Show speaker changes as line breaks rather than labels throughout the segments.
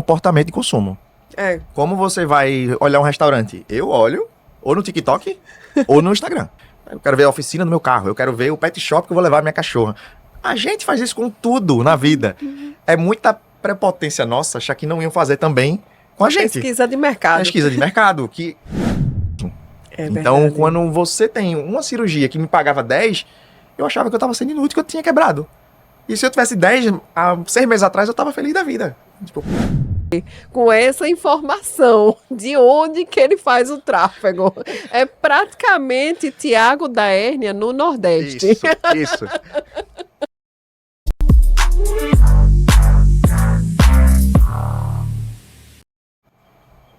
comportamento de consumo. Como você vai olhar um restaurante? Eu olho ou no TikTok ou no Instagram. Eu quero ver a oficina do meu carro, eu quero ver o pet shop que eu vou levar a minha cachorra. A gente faz isso com tudo na vida. É muita prepotência nossa achar que não iam fazer também com a gente.
Pesquisa de mercado.
Pesquisa de mercado. Então, quando você tem uma cirurgia que me pagava 10, eu achava que eu estava sendo inútil, que eu tinha quebrado. E se eu tivesse 10, há 6 meses atrás, eu estava feliz da vida. Tipo...
Com essa informação de onde que ele faz o tráfego. É praticamente Tiago da Hérnia no Nordeste.
Isso.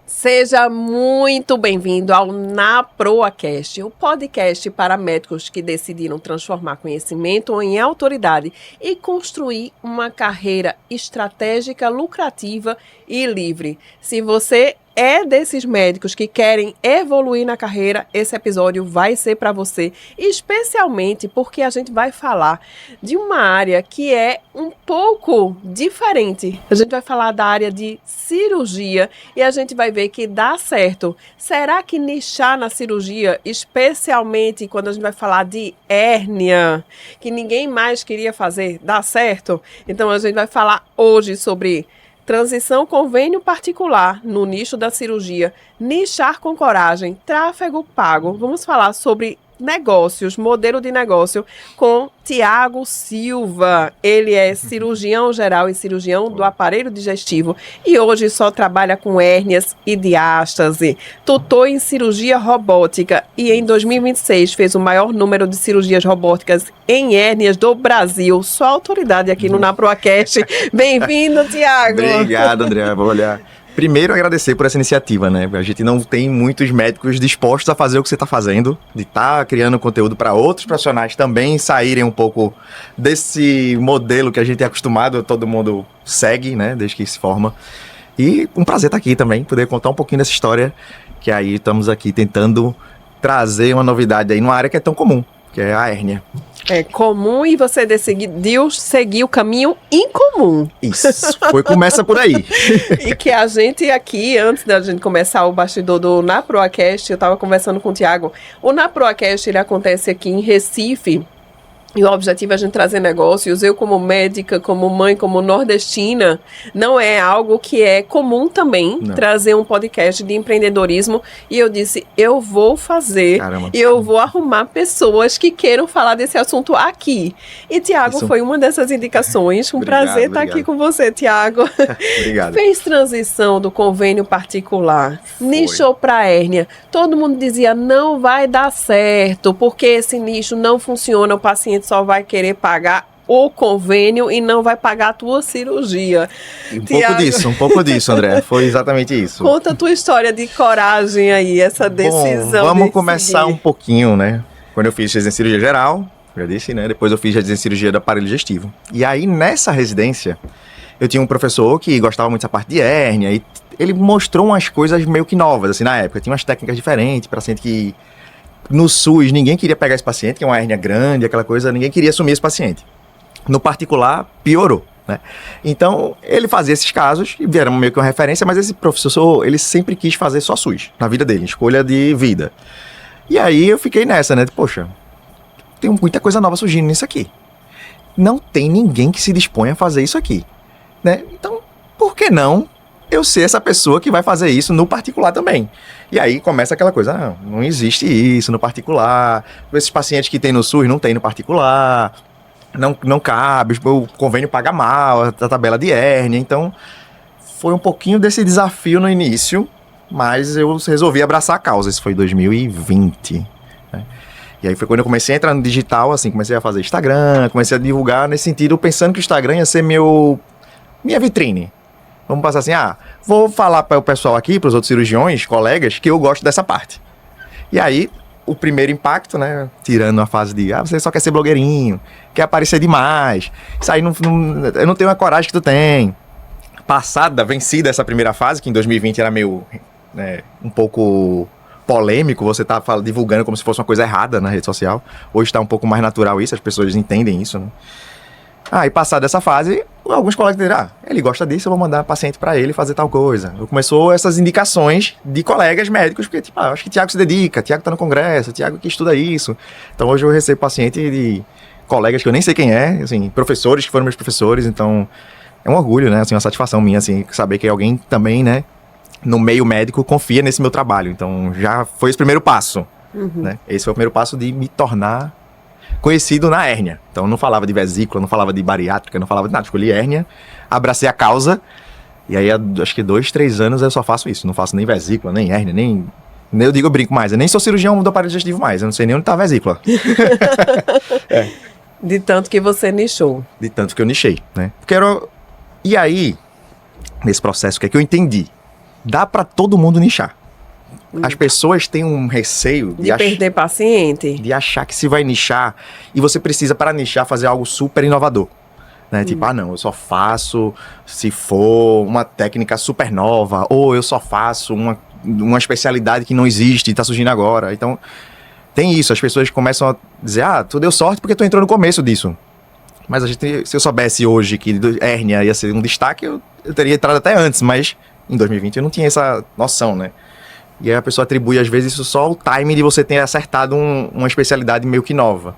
Seja muito bem-vindo ao NaProAcast, o podcast para médicos que decidiram transformar conhecimento em autoridade e construir uma carreira estratégica, lucrativa e livre. Se você é desses médicos que querem evoluir na carreira, esse episódio vai ser para você, especialmente porque a gente vai falar de uma área que é um pouco diferente. A gente vai falar da área de cirurgia e a gente vai ver que dá certo. Será que nichar na cirurgia, especialmente quando a gente vai falar de hérnia, que ninguém mais queria fazer, dá certo? Então a gente vai falar hoje sobre transição convênio particular no nicho da cirurgia, nichar com coragem, tráfego pago. Vamos falar sobre negócios, modelo de negócio com Tiago Silva. Ele é cirurgião geral e cirurgião do aparelho digestivo e hoje só trabalha com hérnias e diástase. Tutor em cirurgia robótica e em 2026 fez o maior número de cirurgias robóticas em hérnias do Brasil. Sua autoridade aqui no NaProAcast. Bem-vindo, Tiago.
Obrigado, André. Vou olhar. Primeiro, agradecer por essa iniciativa, né? A gente não tem muitos médicos dispostos a fazer o que você está fazendo, de estar criando conteúdo para outros profissionais também saírem um pouco desse modelo que a gente é acostumado, todo mundo segue, né? Desde que se forma. E um prazer estar aqui também, poder contar um pouquinho dessa história, que aí estamos aqui tentando trazer uma novidade aí numa área que é tão comum, que é a hérnia.
É comum e você decidiu seguir o caminho incomum.
Isso, começa por aí.
E que a gente aqui, antes da gente começar o bastidor do NaProAcast, eu estava conversando com o Tiago. O NaProAcast, ele acontece aqui em Recife. E o objetivo é a gente trazer negócios. Eu, como médica, como mãe, como nordestina, não é algo que é comum também trazer um podcast de empreendedorismo. E eu disse, eu vou fazer.
Caramba.
E eu vou arrumar pessoas que queiram falar desse assunto aqui. E Tiago foi uma dessas indicações. Prazer estar aqui com você, Tiago.
Obrigado.
Fez transição do convênio particular, nichou para hérnia. Todo mundo dizia, não vai dar certo, porque esse nicho não funciona, o paciente só vai querer pagar o convênio e não vai pagar a tua cirurgia.
Um pouco disso, André. Foi exatamente isso.
Conta a tua história de coragem aí, essa decisão.
Bom, vamos começar um pouquinho, né? Quando eu fiz residência em cirurgia geral, já disse, né? Depois eu fiz residência em cirurgia do aparelho digestivo. E aí, nessa residência, eu tinha um professor que gostava muito dessa parte de hérnia e ele mostrou umas coisas meio que novas, assim, na época. Tinha umas técnicas diferentes para paciente que... No SUS, ninguém queria pegar esse paciente, que é uma hérnia grande, aquela coisa, ninguém queria assumir esse paciente. No particular, piorou, né? Então, ele fazia esses casos, e vieram meio que uma referência, mas esse professor, ele sempre quis fazer só SUS, na vida dele, escolha de vida. E aí, eu fiquei nessa, né? Poxa, tem muita coisa nova surgindo nisso aqui. Não tem ninguém que se disponha a fazer isso aqui, né? Então, por que não eu ser essa pessoa que vai fazer isso no particular também? E aí começa aquela coisa, não existe isso no particular, esses pacientes que tem no SUS não tem no particular, não cabe, o convênio paga mal, a tabela de hérnia. Então foi um pouquinho desse desafio no início, mas eu resolvi abraçar a causa. Isso foi em 2020, né? E aí foi quando eu comecei a entrar no digital, assim, comecei a fazer Instagram, comecei a divulgar nesse sentido, pensando que o Instagram ia ser minha vitrine. Vamos passar assim, vou falar para o pessoal aqui, para os outros cirurgiões, colegas, que eu gosto dessa parte. E aí, o primeiro impacto, né, tirando a fase de, você só quer ser blogueirinho, quer aparecer demais, isso aí eu não tenho a coragem que tu tem. Vencida essa primeira fase, que em 2020 era meio, né, um pouco polêmico, você tá divulgando como se fosse uma coisa errada na rede social. Hoje está um pouco mais natural isso, as pessoas entendem isso, né? E passada essa fase, alguns colegas disseram, ele gosta disso, eu vou mandar paciente para ele fazer tal coisa. Começou essas indicações de colegas médicos, porque tipo, acho que Tiago se dedica, Tiago tá no congresso, Tiago que estuda isso. Então hoje eu recebo paciente de colegas que eu nem sei quem é, assim, professores que foram meus professores, então é um orgulho, né, assim, uma satisfação minha, assim, saber que alguém também, né, no meio médico confia nesse meu trabalho. Então já foi esse primeiro passo, né? Esse foi o primeiro passo de me tornar conhecido na hérnia. Então eu não falava de vesícula, não falava de bariátrica, não falava de nada. Escolhi hérnia, abracei a causa, e aí acho que 2, 3 anos eu só faço isso. Não faço nem vesícula, nem hérnia, nem eu brinco mais. Eu nem sou cirurgião do aparelho digestivo mais. Eu não sei nem onde tá a vesícula.
De tanto que você nichou.
De tanto que eu nichei, né? E aí, nesse processo, o que é que eu entendi? Dá pra todo mundo nichar. As pessoas têm um receio
de perder paciente.
De achar que se vai nichar e você precisa, para nichar, fazer algo super inovador. Né? Tipo, não, eu só faço se for uma técnica super nova, ou eu só faço uma especialidade que não existe e tá surgindo agora. Então, tem isso. As pessoas começam a dizer, tu deu sorte porque tu entrou no começo disso. Mas se eu soubesse hoje que hérnia ia ser um destaque, eu teria entrado até antes, mas em 2020 eu não tinha essa noção, né? E aí a pessoa atribui, às vezes, isso só ao timing de você ter acertado uma especialidade meio que nova.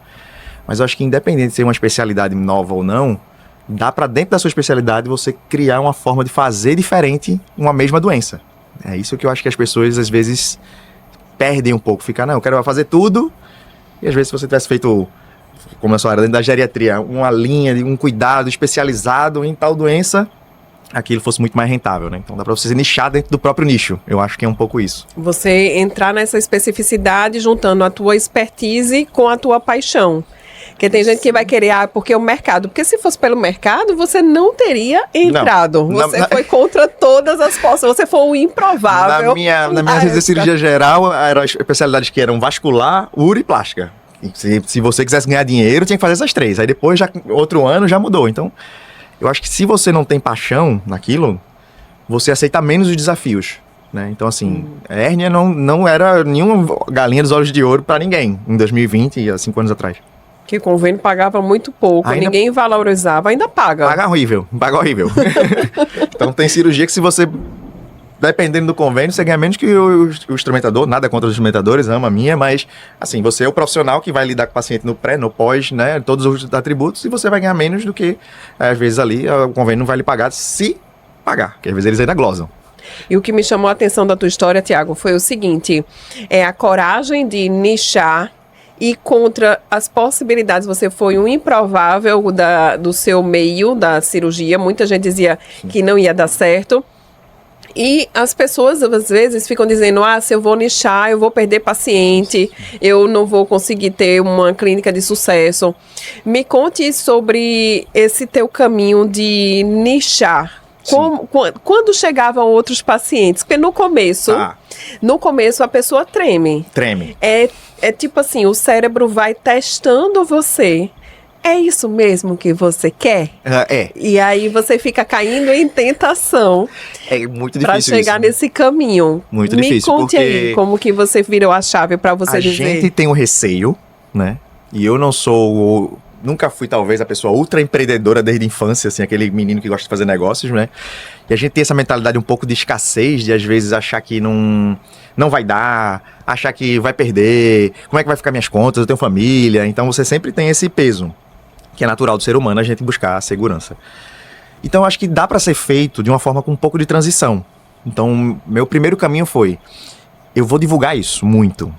Mas eu acho que independente de ser uma especialidade nova ou não, dá pra dentro da sua especialidade você criar uma forma de fazer diferente uma mesma doença. É isso que eu acho que as pessoas, às vezes, perdem um pouco. Ficar, eu quero fazer tudo. E às vezes se você tivesse feito, como a sua área dentro da geriatria, uma linha de um cuidado especializado em tal doença, aquilo fosse muito mais rentável, né? Então dá pra você se nichar dentro do próprio nicho. Eu acho que é um pouco isso.
Você entrar nessa especificidade juntando a tua expertise com a tua paixão. Porque tem gente que vai querer, porque o mercado. Porque se fosse pelo mercado, você não teria entrado. Você foi contra todas as postas. Você foi o improvável.
Na minha rede de cirurgia geral, eram especialidades que eram vascular, uro e plástica. E se você quisesse ganhar dinheiro, tinha que fazer essas 3. Aí depois, outro ano, já mudou. Então, eu acho que se você não tem paixão naquilo, você aceita menos os desafios, né? Então, assim, a hérnia não era nenhuma galinha dos olhos de ouro para ninguém em 2020, há 5 anos atrás.
Que o convênio pagava muito pouco, ninguém valorizava, ainda paga.
Paga horrível. Então, tem cirurgia que se você, dependendo do convênio, você ganha menos que o instrumentador, nada contra os instrumentadores, ama a minha, mas, assim, você é o profissional que vai lidar com o paciente no pré, no pós, né, todos os atributos, e você vai ganhar menos do que, às vezes, ali, o convênio não vai lhe pagar se pagar, que às vezes eles ainda glosam.
E o que me chamou a atenção da tua história, Tiago, foi o seguinte, é a coragem de nichar e contra as possibilidades. Você foi um improvável do seu meio, da cirurgia, muita gente dizia que não ia dar certo. E as pessoas, às vezes, ficam dizendo, se eu vou nichar, eu vou perder paciente, eu não vou conseguir ter uma clínica de sucesso. Me conte sobre esse teu caminho de nichar. Quando chegavam outros pacientes? Porque no começo a pessoa treme. É tipo assim, o cérebro vai testando você. É isso mesmo que você quer? E aí você fica caindo em tentação.
É muito difícil
pra chegar nesse caminho.
Muito difícil.
Me conte aí como que você virou a chave pra você dizer.
A gente tem um receio, né? E eu nunca fui, talvez, a pessoa ultra empreendedora desde a infância, assim, aquele menino que gosta de fazer negócios, né? E a gente tem essa mentalidade um pouco de escassez, de às vezes achar que não vai dar, achar que vai perder, como é que vai ficar minhas contas, eu tenho família. Então você sempre tem esse peso, que é natural do ser humano a gente buscar a segurança. Então acho que dá para ser feito de uma forma com um pouco de transição. Então meu primeiro caminho foi, eu vou divulgar isso muito.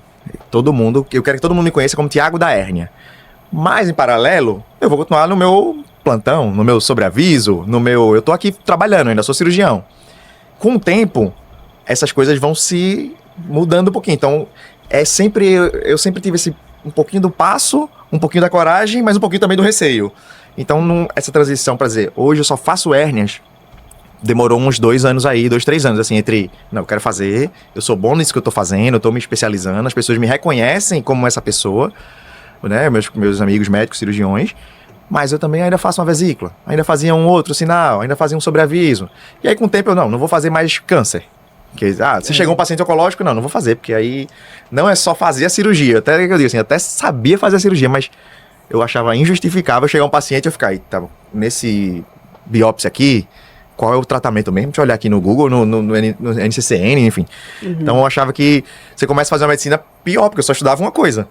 Eu quero que todo mundo me conheça como Tiago da hérnia. Mas, em paralelo, eu vou continuar no meu plantão, no meu sobreaviso, eu tô aqui trabalhando, ainda sou cirurgião. Com o tempo, essas coisas vão se mudando um pouquinho. Então, eu sempre tive um pouquinho do passo, um pouquinho da coragem, mas um pouquinho também do receio. Então, essa transição para dizer, hoje eu só faço hérnias, demorou uns 2 anos aí, 2, 3 anos, assim, eu quero fazer, eu sou bom nisso que eu tô fazendo, eu tô me especializando, as pessoas me reconhecem como essa pessoa, né, meus amigos médicos, cirurgiões, mas eu também ainda faço uma vesícula, ainda fazia um outro sinal, ainda fazia um sobreaviso. E aí com o tempo eu não vou fazer mais câncer. Se chegou um paciente oncológico, não vou fazer, porque aí não é só fazer a cirurgia. Até eu digo assim, até sabia fazer a cirurgia, mas eu achava injustificável chegar um paciente e eu ficar, nesse biópsia aqui, qual é o tratamento mesmo? Deixa eu olhar aqui no Google, no NCCN, enfim. Então eu achava que você começa a fazer uma medicina pior, porque eu só estudava uma coisa.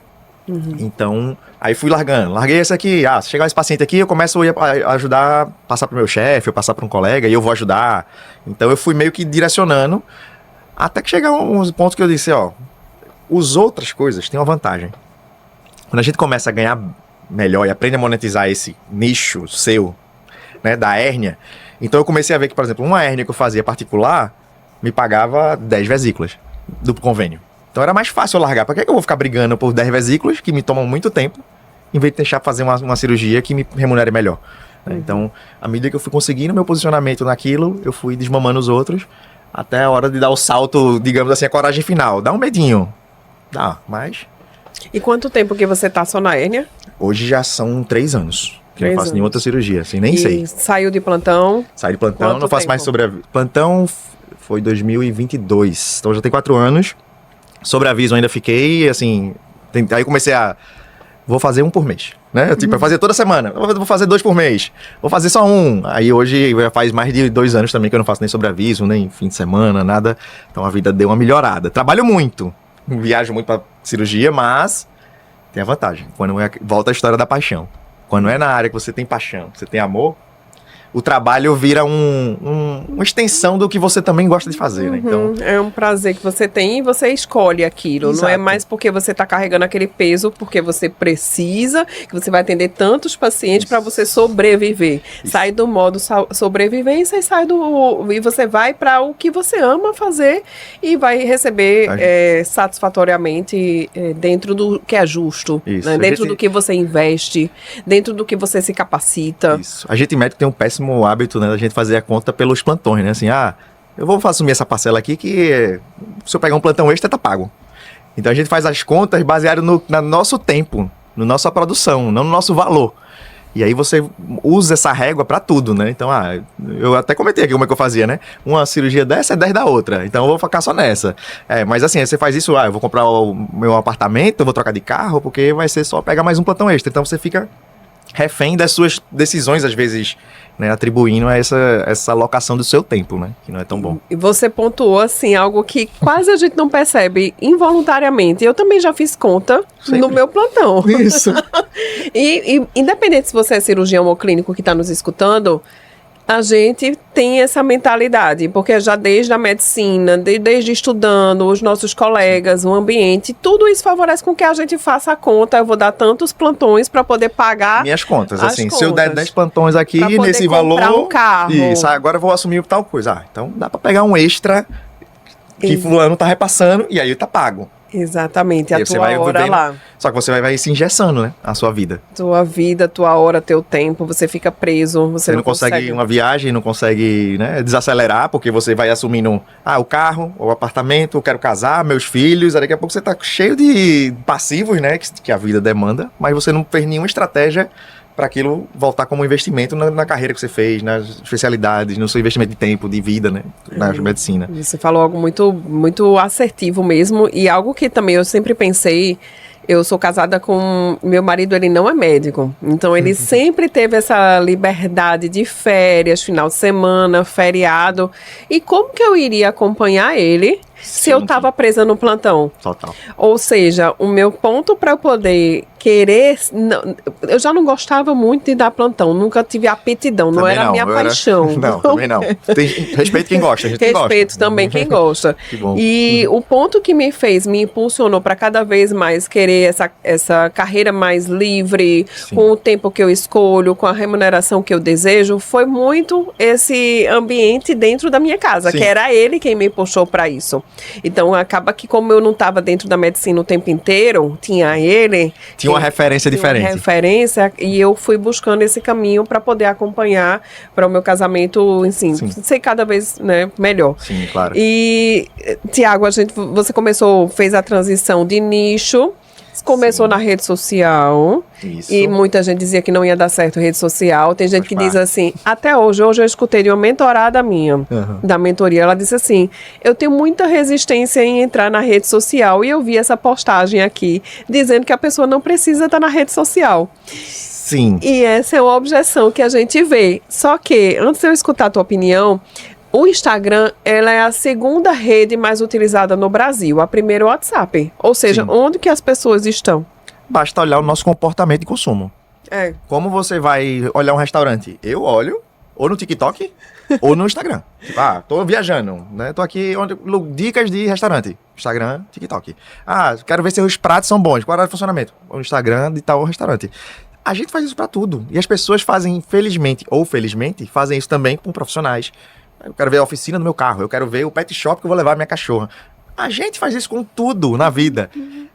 Então, aí fui larguei esse aqui, se chegar esse paciente aqui, eu começo a ajudar, passar pro meu chefe, eu passar para um colega, e eu vou ajudar. Então eu fui meio que direcionando, até que chegar uns pontos que eu disse, os outras coisas têm uma vantagem. Quando a gente começa a ganhar melhor e aprende a monetizar esse nicho seu, né, da hérnia, então eu comecei a ver que, por exemplo, uma hérnia que eu fazia particular, me pagava 10 vesículas do convênio. Então era mais fácil eu largar. Para que eu vou ficar brigando por 10 vesículas, que me tomam muito tempo, em vez de deixar fazer uma cirurgia que me remunere melhor? Então, à medida que eu fui conseguindo meu posicionamento naquilo, eu fui desmamando os outros, até a hora de dar o salto, digamos assim, a coragem final. Dá um medinho. Dá, mas...
E quanto tempo que você tá só na hérnia?
Hoje já são 3 anos. Que eu não faço nenhuma outra cirurgia, assim, nem sei.
Saiu de plantão?
Saí de plantão,
Quanto
não faço
tempo?
mais plantão foi 2022, então já tem 4 anos. Sobreaviso ainda fiquei, assim, aí comecei vou fazer um por mês, né? Tipo, eu fazia toda semana, vou fazer 2 por mês, vou fazer só um. Aí hoje faz mais de 2 anos também que eu não faço nem sobreaviso, nem fim de semana, nada. Então a vida deu uma melhorada. Trabalho muito, viajo muito pra cirurgia, mas tem a vantagem. Quando volta a história da paixão. Quando é na área que você tem paixão, que você tem amor, o trabalho vira uma extensão do que você também gosta de fazer, né? Então,
é um prazer que você tem e você escolhe aquilo.
Exato.
Não é mais porque você está carregando aquele peso, porque você precisa, que você vai atender tantos pacientes para você sobreviver. Sai do modo sobrevivência e você vai para o que você ama fazer e vai receber satisfatoriamente dentro do que é justo, né? Dentro do que você investe, dentro do que você se capacita.
Isso. A gente médico tem um péssimo hábito, né, da gente fazer a conta pelos plantões, né? Assim, eu vou assumir essa parcela aqui que se eu pegar um plantão extra, tá pago. Então a gente faz as contas baseado no nosso tempo, na nossa produção, não no nosso valor. E aí você usa essa régua pra tudo, né? Então, eu até comentei aqui como é que eu fazia, né? Uma cirurgia dessa é 10 da outra, então eu vou focar só nessa. Mas assim, você faz isso, eu vou comprar o meu apartamento, eu vou trocar de carro, porque vai ser só pegar mais um plantão extra. Então você fica refém das suas decisões, às vezes, né, atribuindo a essa alocação do seu tempo, né, que não é tão bom.
E você pontuou, assim, algo que quase a gente não percebe involuntariamente. Eu também já fiz conta no meu plantão.
Isso.
e independente se você é cirurgião ou clínico que está nos escutando, a gente tem essa mentalidade, porque já desde a medicina, desde estudando, os nossos colegas, o ambiente, tudo isso favorece com que a gente faça a conta. Eu vou dar tantos plantões para poder pagar
minhas contas, assim,
contas.
Se eu der 10 plantões aqui nesse valor,
um carro.
Isso, agora eu vou assumir tal coisa. Então dá para pegar um extra que fulano tá repassando e aí tá pago.
Exatamente, a
você
tua
vai
hora
vivendo,
lá.
Só que você vai se engessando, né? A sua vida.
Tua vida, tua hora, teu tempo, você fica preso, você não
consegue uma viagem, não consegue, né, desacelerar, porque você vai assumindo, o carro, o apartamento, eu quero casar, meus filhos, aí daqui a pouco você tá cheio de passivos, né, que a vida demanda, mas você não fez nenhuma estratégia para aquilo voltar como investimento na carreira que você fez, nas especialidades, no seu investimento de tempo, de vida, né, na medicina.
Você falou algo muito, muito assertivo mesmo, e algo que também eu sempre pensei. Eu sou casada com... Meu marido, ele não é médico. Então, ele sempre teve essa liberdade de férias, final de semana, feriado. E como que eu iria acompanhar ele se eu estava presa no plantão?
Total.
Ou seja, o meu ponto para eu poder querer... eu já não gostava muito de dar plantão. Nunca tive aptidão. Não era a minha paixão.
Não, também não. Respeito quem gosta.
Respeito também quem gosta.
Que bom.
E o ponto que me impulsionou para cada vez mais querer essa carreira mais livre,
Sim.
com o tempo que eu escolho, com a remuneração que eu desejo, foi muito esse ambiente dentro da minha casa,
Sim.
que era ele quem me puxou para isso. Então, acaba que como eu não estava dentro da medicina o tempo inteiro, tinha ele...
Tinha uma referência diferente.
Uma referência, e eu fui buscando esse caminho para poder acompanhar para o meu casamento, assim, ser cada vez, né, melhor.
Sim, claro.
E, Tiago, você fez a transição de nicho Começou na rede social.
Isso.
E muita gente dizia que não ia dar certo rede social. Tem gente que diz assim, até hoje eu escutei de uma mentorada minha, da mentoria, ela disse assim, eu tenho muita resistência em entrar na rede social e eu vi essa postagem aqui, dizendo que a pessoa não precisa estar na rede social.
Sim.
E essa é uma objeção que a gente vê. Só que, antes de eu escutar a tua opinião, o Instagram, ela é a segunda rede mais utilizada no Brasil. A primeira é o WhatsApp. Ou seja,
Sim.
onde que as pessoas estão?
Basta olhar o nosso comportamento de consumo.
É.
Como você vai olhar um restaurante? Eu olho ou no TikTok ou no Instagram. Tipo, tô viajando, né? Tô aqui, dicas de restaurante. Instagram, TikTok. Quero ver se os pratos são bons. Qual é o funcionamento? O Instagram de tal restaurante. A gente faz isso pra tudo. E as pessoas fazem, infelizmente ou felizmente, fazem isso também com profissionais. Eu quero ver a oficina do meu carro. Eu quero ver o pet shop que eu vou levar minha cachorra. A gente faz isso com tudo na vida.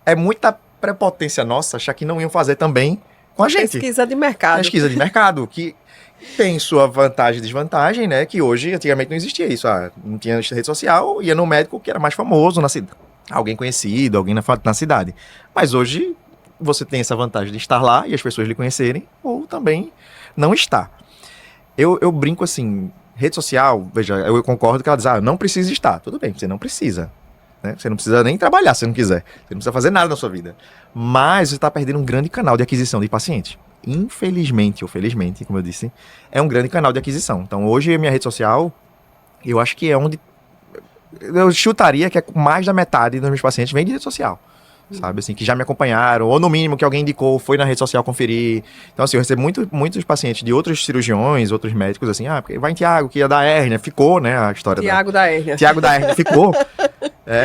É muita prepotência nossa achar que não iam fazer também com a gente.
Pesquisa de mercado.
Pesquisa de mercado, que tem sua vantagem e desvantagem, né? Que hoje, antigamente, não existia isso. Não tinha rede social, ia no médico que era mais famoso na cidade. Alguém conhecido, alguém na cidade. Mas hoje, você tem essa vantagem de estar lá e as pessoas lhe conhecerem, ou também não estar. Eu brinco assim, rede social, veja, eu concordo que ela diz, não precisa estar. Tudo bem, você não precisa. Né? Você não precisa nem trabalhar se não quiser. Você não precisa fazer nada na sua vida. Mas você está perdendo um grande canal de aquisição de pacientes. Infelizmente ou felizmente, como eu disse, é um grande canal de aquisição. Então, hoje, a minha rede social, eu acho que é onde... Eu chutaria que é mais da metade dos meus pacientes vem de rede social. Sabe, assim, que já me acompanharam, ou no mínimo que alguém indicou, foi na rede social conferir. Então, assim, eu recebo muitos pacientes de outros cirurgiões, outros médicos, assim, porque vai em Tiago, que ia dar hérnia, ficou, né, a história
Tiago da hérnia.
Tiago da hérnia ficou.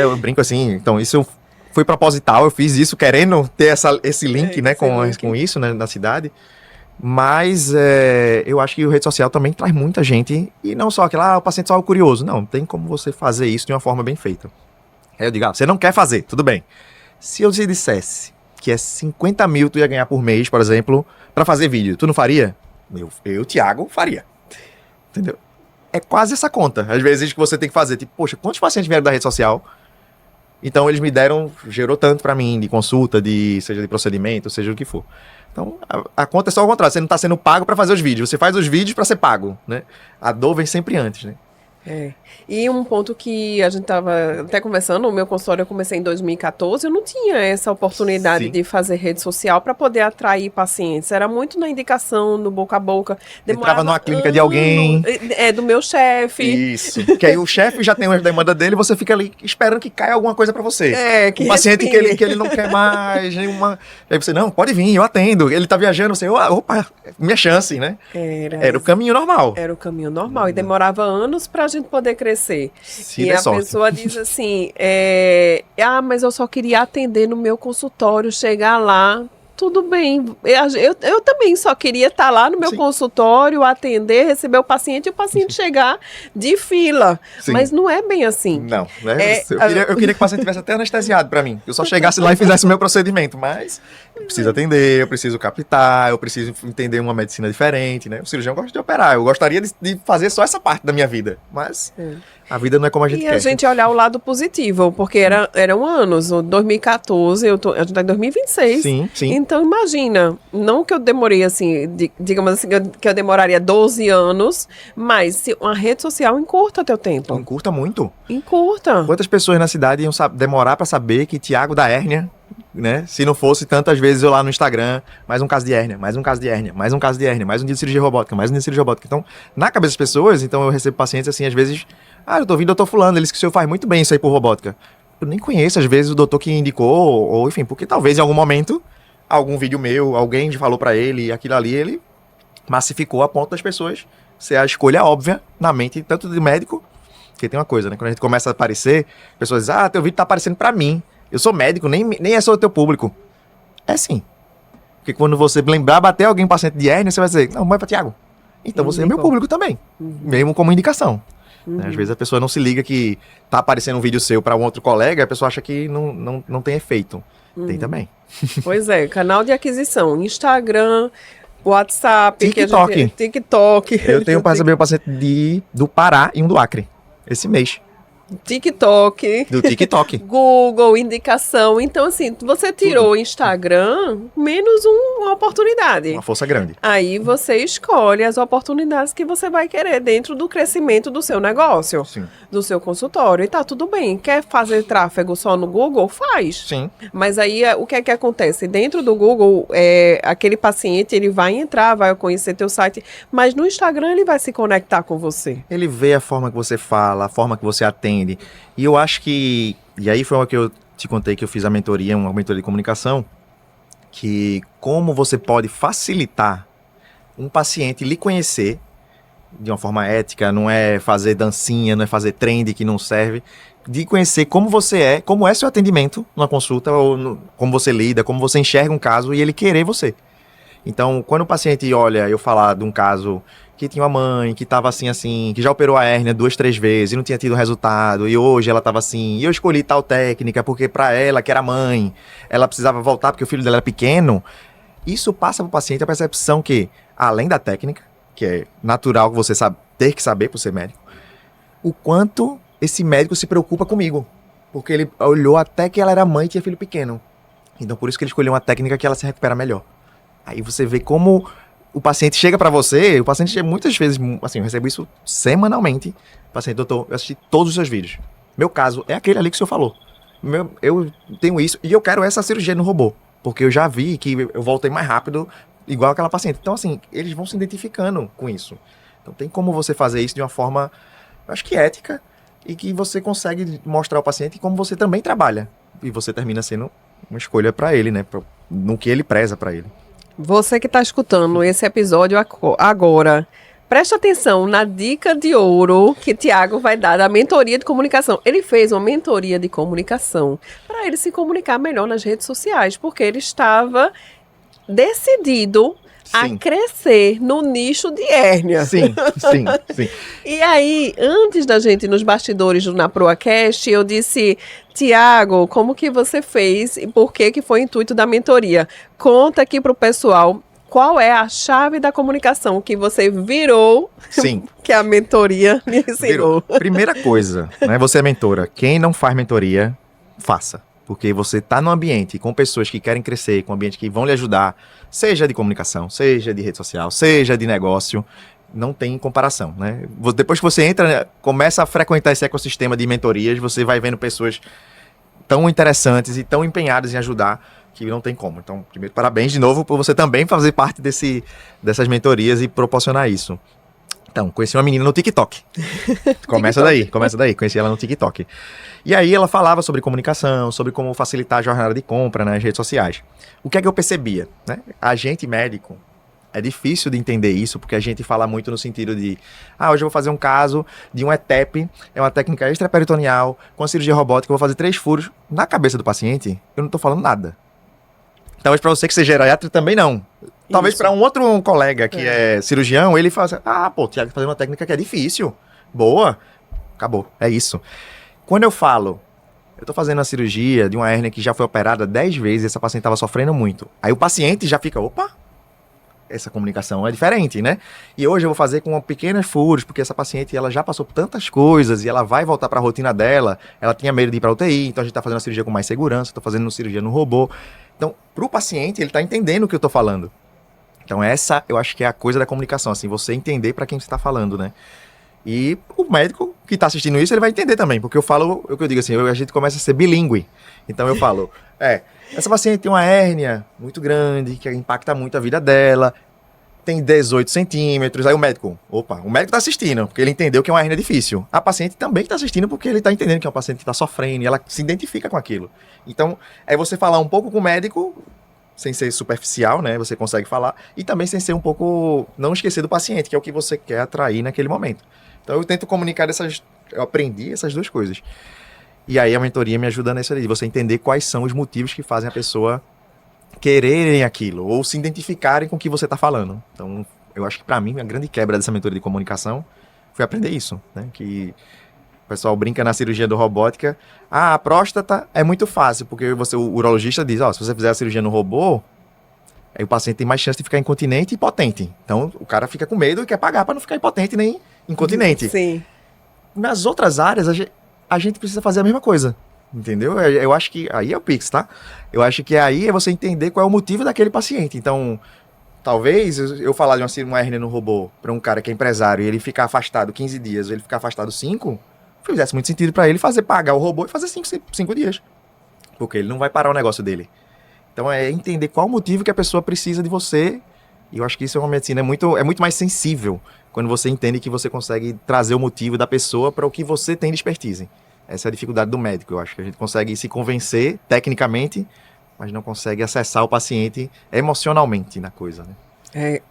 Eu brinco assim, então, isso foi proposital, eu fiz isso querendo ter esse link, né, com isso, né, na cidade. Mas eu acho que o rede social também traz muita gente, e não só aquela, o paciente só é curioso. Não, tem como você fazer isso de uma forma bem feita. Aí eu digo, você não quer fazer, tudo bem. Se eu te dissesse que é 50 mil tu ia ganhar por mês, por exemplo, pra fazer vídeo, tu não faria? Eu, Thiago, faria. Entendeu? É quase essa conta. Às vezes que você tem que fazer, tipo, poxa, quantos pacientes vieram da rede social? Então eles me gerou tanto pra mim, de consulta, seja de procedimento, seja o que for. Então a conta é só o contrário, você não tá sendo pago pra fazer os vídeos, você faz os vídeos pra ser pago, né? A dor vem sempre antes, né?
E um ponto que a gente estava até conversando, o meu consultório eu comecei em 2014, eu não tinha essa oportunidade de fazer rede social para poder atrair pacientes. Era muito na indicação, no boca a boca.
Entrava numa clínica de alguém.
Do meu chefe.
Isso. Porque aí o chefe já tem uma demanda dele e você fica ali esperando que caia alguma coisa para você.
Que
um paciente que ele não quer mais, nenhuma. Aí você, não, pode vir, eu atendo. Ele tá viajando, você, opa, minha chance, né? Era o caminho normal.
Era o caminho normal. E demorava anos pra gente poder crescer. E a pessoa diz assim, mas eu só queria atender no meu consultório, chegar lá, tudo bem. Eu também só queria estar lá no meu consultório, atender, receber o paciente e o paciente chegar de fila. Sim. Mas não é bem assim.
Não, né? Eu queria que o paciente tivesse até anestesiado para mim. Eu só chegasse lá e fizesse o meu procedimento, mas eu preciso atender, eu preciso captar, eu preciso entender uma medicina diferente, né? O cirurgião gosta de operar, eu gostaria de fazer só essa parte da minha vida, mas a vida não é como a gente quer.
E a gente olhar o lado positivo, porque eram anos, 2014, a gente tá em 2026.
Sim.
Então imagina, não que eu demorei assim, digamos assim, que eu demoraria 12 anos, mas se uma rede social encurta teu tempo.
Encurta muito.
Encurta.
Quantas pessoas na cidade iam demorar para saber que Tiago da hérnia, né? Se não fosse tantas vezes eu lá no Instagram, mais um caso de hérnia, mais um caso de hérnia, mais um caso de hérnia, mais um dia de cirurgia robótica, mais um dia de cirurgia robótica. Então, na cabeça das pessoas, então eu recebo pacientes assim, às vezes, eu tô ouvindo o doutor fulano, ele disse que o senhor faz muito bem isso aí por robótica. Eu nem conheço, às vezes, o doutor que indicou, ou enfim, porque talvez em algum momento, algum vídeo meu, alguém falou pra ele, aquilo ali, ele massificou a ponto das pessoas ser a escolha óbvia na mente, tanto do médico, porque tem uma coisa, né? Quando a gente começa a aparecer, as pessoas dizem, teu vídeo tá aparecendo pra mim. Eu sou médico, nem é só o teu público. É sim. Porque quando você lembrar, bater alguém paciente de hérnia, você vai dizer, não, vai pra Tiago. Então você é meu público também. Mesmo como indicação. Né? Às vezes a pessoa não se liga que tá aparecendo um vídeo seu para um outro colega, a pessoa acha que não tem efeito. Tem também.
Pois é, canal de aquisição, Instagram, WhatsApp,
TikTok.
TikTok.
Eu tenho para receber um paciente do Pará e um do Acre, esse mês.
TikTok.
Do TikTok.
Google, indicação. Então, assim, você tirou o Instagram, menos uma oportunidade.
Uma força grande.
Aí você escolhe as oportunidades que você vai querer dentro do crescimento do seu negócio,
Sim.
do seu consultório. E tá tudo bem. Quer fazer tráfego só no Google? Faz.
Sim.
Mas aí, o que é que acontece? Dentro do Google, aquele paciente, ele vai entrar, vai conhecer teu site, mas no Instagram ele vai se conectar com você.
Ele vê a forma que você fala, a forma que você atende. E eu acho que... E aí foi uma que eu te contei que eu fiz a mentoria, uma mentoria de comunicação, que como você pode facilitar um paciente lhe conhecer de uma forma ética, não é fazer dancinha, não é fazer trend que não serve, de conhecer como você é, como é seu atendimento numa consulta, ou como você lida, como você enxerga um caso e ele querer você. Então, quando o paciente olha eu falar de um caso que tinha uma mãe, que estava assim, que já operou a hérnia 2, 3 vezes e não tinha tido resultado, e hoje ela estava assim, e eu escolhi tal técnica porque para ela, que era mãe, ela precisava voltar porque o filho dela era pequeno, isso passa para o paciente a percepção que, além da técnica, que é natural que você ter que saber por ser médico, o quanto esse médico se preocupa comigo, porque ele olhou até que ela era mãe e tinha filho pequeno. Então, por isso que ele escolheu uma técnica que ela se recupera melhor. Aí você vê como o paciente chega pra você, o paciente muitas vezes, assim, eu recebo isso semanalmente. Paciente, doutor, eu assisti todos os seus vídeos. Meu caso é aquele ali que o senhor falou. Eu tenho isso e eu quero essa cirurgia no robô, porque eu já vi que eu voltei mais rápido, igual aquela paciente. Então, assim, eles vão se identificando com isso. Então, tem como você fazer isso de uma forma, eu acho que ética, e que você consegue mostrar ao paciente como você também trabalha. E você termina sendo uma escolha pra ele, né? No que ele preza pra ele.
Você que está escutando esse episódio agora, preste atenção na dica de ouro que Tiago vai dar da mentoria de comunicação. Ele fez uma mentoria de comunicação para ele se comunicar melhor nas redes sociais, porque ele estava decidido a crescer no nicho de hérnia.
Sim.
E aí, antes da gente ir nos bastidores do NaProAcast, eu disse, Tiago, como que você fez e por que foi o intuito da mentoria? Conta aqui pro pessoal qual é a chave da comunicação que você virou, que a mentoria lhe ensinou.
Primeira coisa, né? Você é mentora. Quem não faz mentoria, faça. Porque você está num ambiente com pessoas que querem crescer, com um ambiente que vão lhe ajudar, seja de comunicação, seja de rede social, seja de negócio, não tem comparação, né? Depois que você entra, começa a frequentar esse ecossistema de mentorias, você vai vendo pessoas tão interessantes e tão empenhadas em ajudar que não tem como. Então, primeiro, parabéns de novo por você também fazer parte dessas mentorias e proporcionar isso. Então, conheci uma menina no TikTok. Começa daí. Conheci ela no TikTok. E aí ela falava sobre comunicação, sobre como facilitar a jornada de compra nas redes sociais. O que é que eu percebia, né? A gente médico, é difícil de entender isso, porque a gente fala muito no sentido de hoje eu vou fazer um caso de um ETEP, é uma técnica extraperitoneal, com cirurgia robótica, eu vou fazer 3 furos. Na cabeça do paciente, eu não tô falando nada. Talvez para você que seja geriatra também não. Talvez para um outro colega que é cirurgião, ele fala assim, o Tiago tá fazendo uma técnica que é difícil. Boa. Acabou. É isso. Quando eu falo, eu tô fazendo uma cirurgia de uma hérnia que já foi operada 10 vezes e essa paciente tava sofrendo muito. Aí o paciente já fica, opa, essa comunicação é diferente, né? E hoje eu vou fazer com pequenos furos, porque essa paciente ela já passou por tantas coisas e ela vai voltar para a rotina dela. Ela tinha medo de ir para UTI, então a gente tá fazendo a cirurgia com mais segurança, tô fazendo uma cirurgia no robô. Então, pro paciente, ele tá entendendo o que eu tô falando. Então essa, eu acho que é a coisa da comunicação, assim, você entender para quem você tá falando, né? E o médico que tá assistindo isso, ele vai entender também, porque eu falo, o que eu digo assim, a gente começa a ser bilíngue. Então eu falo, essa paciente tem uma hérnia muito grande, que impacta muito a vida dela, tem 18 centímetros, aí o médico tá assistindo, porque ele entendeu que é uma hérnia difícil. A paciente também tá assistindo, porque ele tá entendendo que é uma paciente que tá sofrendo, e ela se identifica com aquilo. Então, é você falar um pouco com o médico, sem ser superficial, né? Você consegue falar, e também sem ser um pouco, não esquecer do paciente, que é o que você quer atrair naquele momento. Então, eu tento comunicar eu aprendi essas duas coisas. E aí, a mentoria me ajuda nisso aí, você entender quais são os motivos que fazem a pessoa quererem aquilo, ou se identificarem com o que você está falando. Então, eu acho que para mim, a grande quebra dessa mentoria de comunicação foi aprender isso, né? Que o pessoal brinca na cirurgia do robótica, a próstata é muito fácil, porque o urologista diz, se você fizer a cirurgia no robô, aí o paciente tem mais chance de ficar incontinente e potente. Então, o cara fica com medo e quer pagar para não ficar impotente nem incontinente.
Sim.
Nas outras áreas, a gente precisa fazer a mesma coisa. Entendeu? Eu acho que aí é o Pix, tá? Eu acho que aí é você entender qual é o motivo daquele paciente. Então, talvez eu falar de uma hérnia no robô para um cara que é empresário e ele ficar afastado 15 dias, ou ele ficar afastado 5, fizesse muito sentido para ele pagar o robô e fazer 5 dias. Porque ele não vai parar o negócio dele. Então é entender qual o motivo que a pessoa precisa de você. E eu acho que isso é uma medicina é muito mais sensível quando você entende que você consegue trazer o motivo da pessoa para o que você tem de expertise. Essa é a dificuldade do médico. Eu acho que a gente consegue se convencer tecnicamente, mas não consegue acessar o paciente emocionalmente na coisa, né?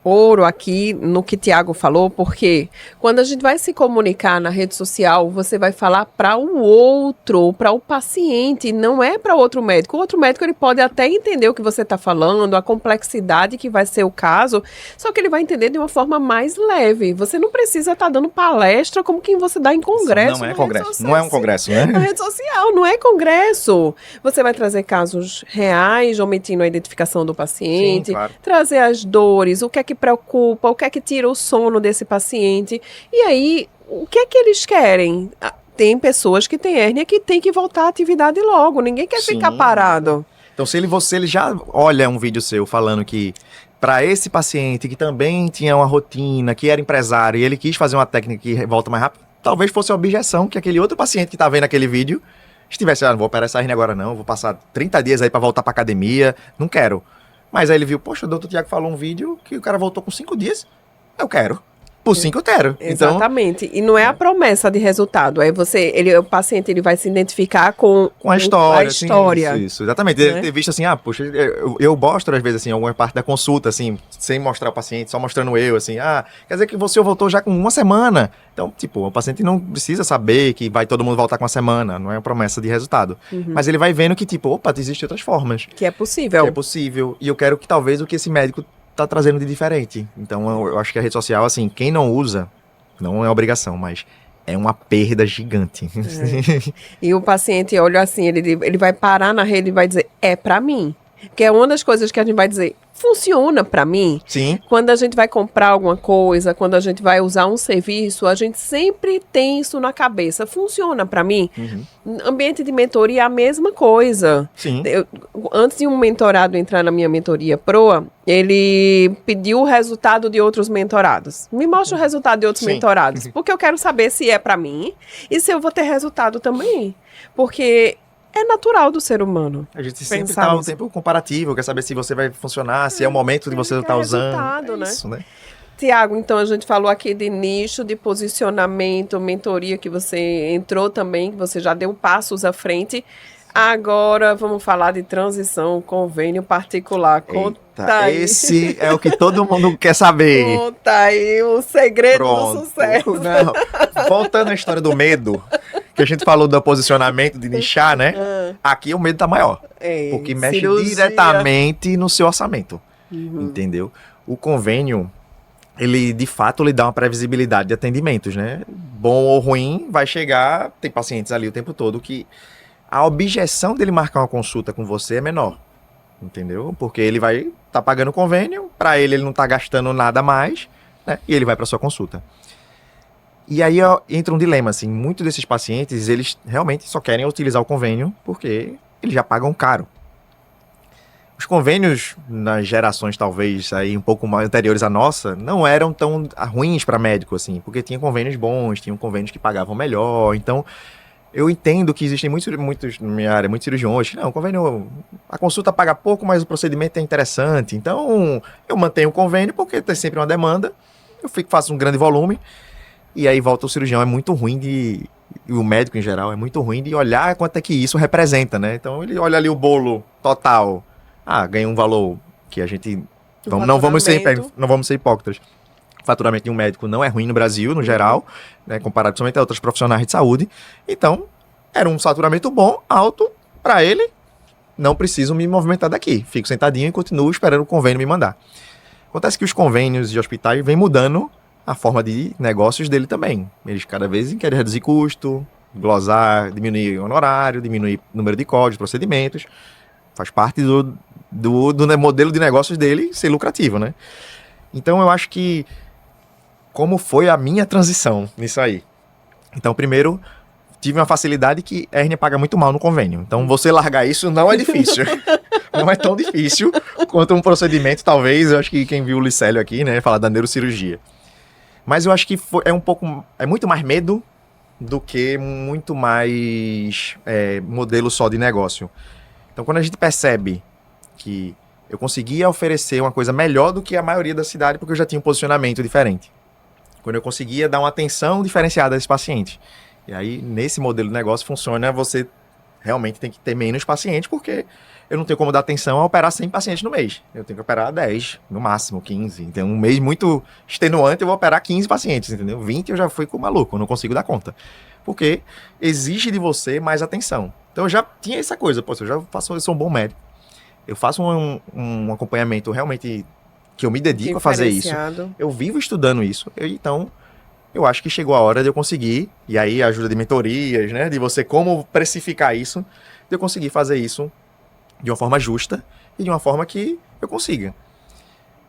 Ouro aqui no que Tiago falou, porque quando a gente vai se comunicar na rede social, você vai falar para o outro, para o paciente, não é para outro médico. O outro médico ele pode até entender o que você está falando, a complexidade que vai ser o caso, só que ele vai entender de uma forma mais leve. Você não precisa estar dando palestra como quem você dá em congresso.
Não é congresso, não é um congresso, né?
Na rede social, não é congresso. Você vai trazer casos reais, omitindo a identificação do paciente,
Sim, claro.
trazer as dores, o que é que preocupa, o que é que tira o sono desse paciente. E aí, o que é que eles querem? Tem pessoas que têm hérnia que tem que voltar à atividade logo. Ninguém quer ficar parado.
Então, se ele já olha um vídeo seu falando que para esse paciente que também tinha uma rotina, que era empresário, e ele quis fazer uma técnica que volta mais rápido, talvez fosse a objeção que aquele outro paciente que tá vendo aquele vídeo estivesse, não vou operar essa hérnia agora não, vou passar 30 dias aí para voltar para academia, não quero. Mas aí ele viu, poxa, o doutor Tiago falou um vídeo que o cara voltou com 5 dias. Eu quero. Por 5 eu quero.
Exatamente. Então, e não é a promessa de resultado. É o paciente ele vai se identificar com
a história.
Sim,
isso, exatamente. Ele ter visto assim, poxa, eu mostro às vezes assim, alguma parte da consulta, assim, sem mostrar o paciente, só mostrando eu, assim, quer dizer que você voltou já com 1 semana. Então, tipo, o paciente não precisa saber que vai todo mundo voltar com 1 semana, não é uma promessa de resultado. Mas ele vai vendo que, tipo, opa, existem outras formas.
Que é possível.
E eu quero que talvez o que esse médico tá trazendo de diferente. Então eu acho que a rede social, assim, quem não usa, não é obrigação, mas é uma perda gigante.
E o paciente olha assim, ele vai parar na rede e vai dizer, é pra mim. Que é uma das coisas que a gente vai dizer, funciona pra mim.
Sim.
Quando a gente vai comprar alguma coisa, quando a gente vai usar um serviço, a gente sempre tem isso na cabeça. Funciona pra mim? Ambiente de mentoria é a mesma coisa.
Sim.
Antes de um mentorado entrar na minha mentoria proa, ele pediu o resultado de outros mentorados. Me mostra o resultado de outros mentorados. Porque eu quero saber se é pra mim e se eu vou ter resultado também. Porque é natural do ser humano.
A gente sempre está no tempo comparativo, quer saber se você vai funcionar, se é o momento de você estar usando.
Né?
Isso, né?
Tiago, então a gente falou aqui de nicho, de posicionamento, mentoria que você entrou também, que você já deu passos à frente. Agora vamos falar de transição, convênio particular. Conta aí.
Esse é o que todo mundo quer saber.
Conta aí o segredo do sucesso.
Não. Voltando à história do medo, que a gente falou do posicionamento, de nichar, né? Aqui o medo tá maior. Porque mexe diretamente no seu orçamento. Entendeu? O convênio, ele de fato lhe dá uma previsibilidade de atendimentos, né? Bom ou ruim, vai chegar, tem pacientes ali o tempo todo que a objeção dele marcar uma consulta com você é menor, entendeu? Porque ele vai estar pagando o convênio, para ele não tá gastando nada mais, né? E ele vai para sua consulta. E aí entra um dilema, assim, muitos desses pacientes, eles realmente só querem utilizar o convênio porque eles já pagam caro. Os convênios, nas gerações talvez aí um pouco mais anteriores à nossa, não eram tão ruins para médico, assim, porque tinha convênios bons, tinham convênios que pagavam melhor, então eu entendo que existem muitos na minha área, muitos cirurgiões que, não, o convênio, a consulta paga pouco, mas o procedimento é interessante. Então, eu mantenho o convênio porque tem sempre uma demanda, faço um grande volume, e aí volta o cirurgião. É muito ruim e o médico em geral, é muito ruim de olhar quanto é que isso representa, né? Então, ele olha ali o bolo total, ganha um valor que a gente, não vamos ser hipócritas. O faturamento de um médico não é ruim no Brasil, no geral, né, comparado somente a outros profissionais de saúde. Então, era um faturamento bom, alto, para ele, não preciso me movimentar daqui. Fico sentadinho e continuo esperando o convênio me mandar. Acontece que os convênios de hospitais vêm mudando a forma de negócios dele também. Eles cada vez querem reduzir custo, glosar, diminuir o honorário, diminuir o número de códigos, procedimentos. Faz parte do modelo de negócios dele ser lucrativo, né? Então, eu acho que como foi a minha transição nisso aí? Então, primeiro, tive uma facilidade que a hérnia paga muito mal no convênio. Então, você largar isso não é difícil. Não é tão difícil quanto um procedimento, talvez. Eu acho que quem viu o Licélio aqui, né, falar da neurocirurgia. Mas eu acho que é muito mais medo do que muito mais modelo só de negócio. Então, quando a gente percebe que eu conseguia oferecer uma coisa melhor do que a maioria da cidade, porque eu já tinha um posicionamento diferente. Quando eu conseguia dar uma atenção diferenciada a esse paciente. E aí, nesse modelo de negócio, funciona, você realmente tem que ter menos pacientes, porque eu não tenho como dar atenção a operar 100 pacientes no mês. Eu tenho que operar 10, no máximo 15. Então, um mês muito extenuante, eu vou operar 15 pacientes, entendeu? 20 eu já fui com o maluco, eu não consigo dar conta. Porque exige de você mais atenção. Então, eu já tinha essa coisa, pô, eu sou um bom médico. Eu faço um acompanhamento realmente que eu me dedico a fazer isso. Eu vivo estudando isso. Então, eu acho que chegou a hora de eu conseguir, e aí a ajuda de mentorias, né, de você como precificar isso, de eu conseguir fazer isso de uma forma justa e de uma forma que eu consiga.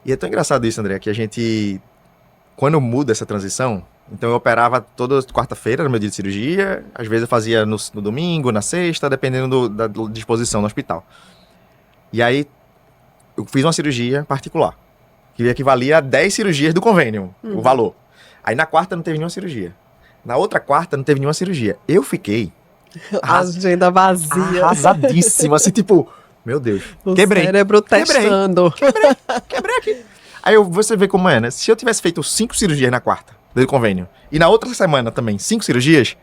E é tão engraçado isso, André, que a gente, quando muda essa transição, então eu operava toda quarta-feira no meu dia de cirurgia, às vezes eu fazia no domingo, na sexta, dependendo da disposição no hospital. E aí eu fiz uma cirurgia particular, que equivalia a 10 cirurgias do convênio, o valor. Aí na quarta não teve nenhuma cirurgia. Na outra quarta não teve nenhuma cirurgia. Eu fiquei...
agenda vazia.
Arrasadíssimo, assim, tipo... Meu Deus.
O cérebro testando.
Quebrei aqui. Aí você vê como é, né? Se eu tivesse feito 5 cirurgias na quarta, do convênio, e na outra semana também, 5 cirurgias,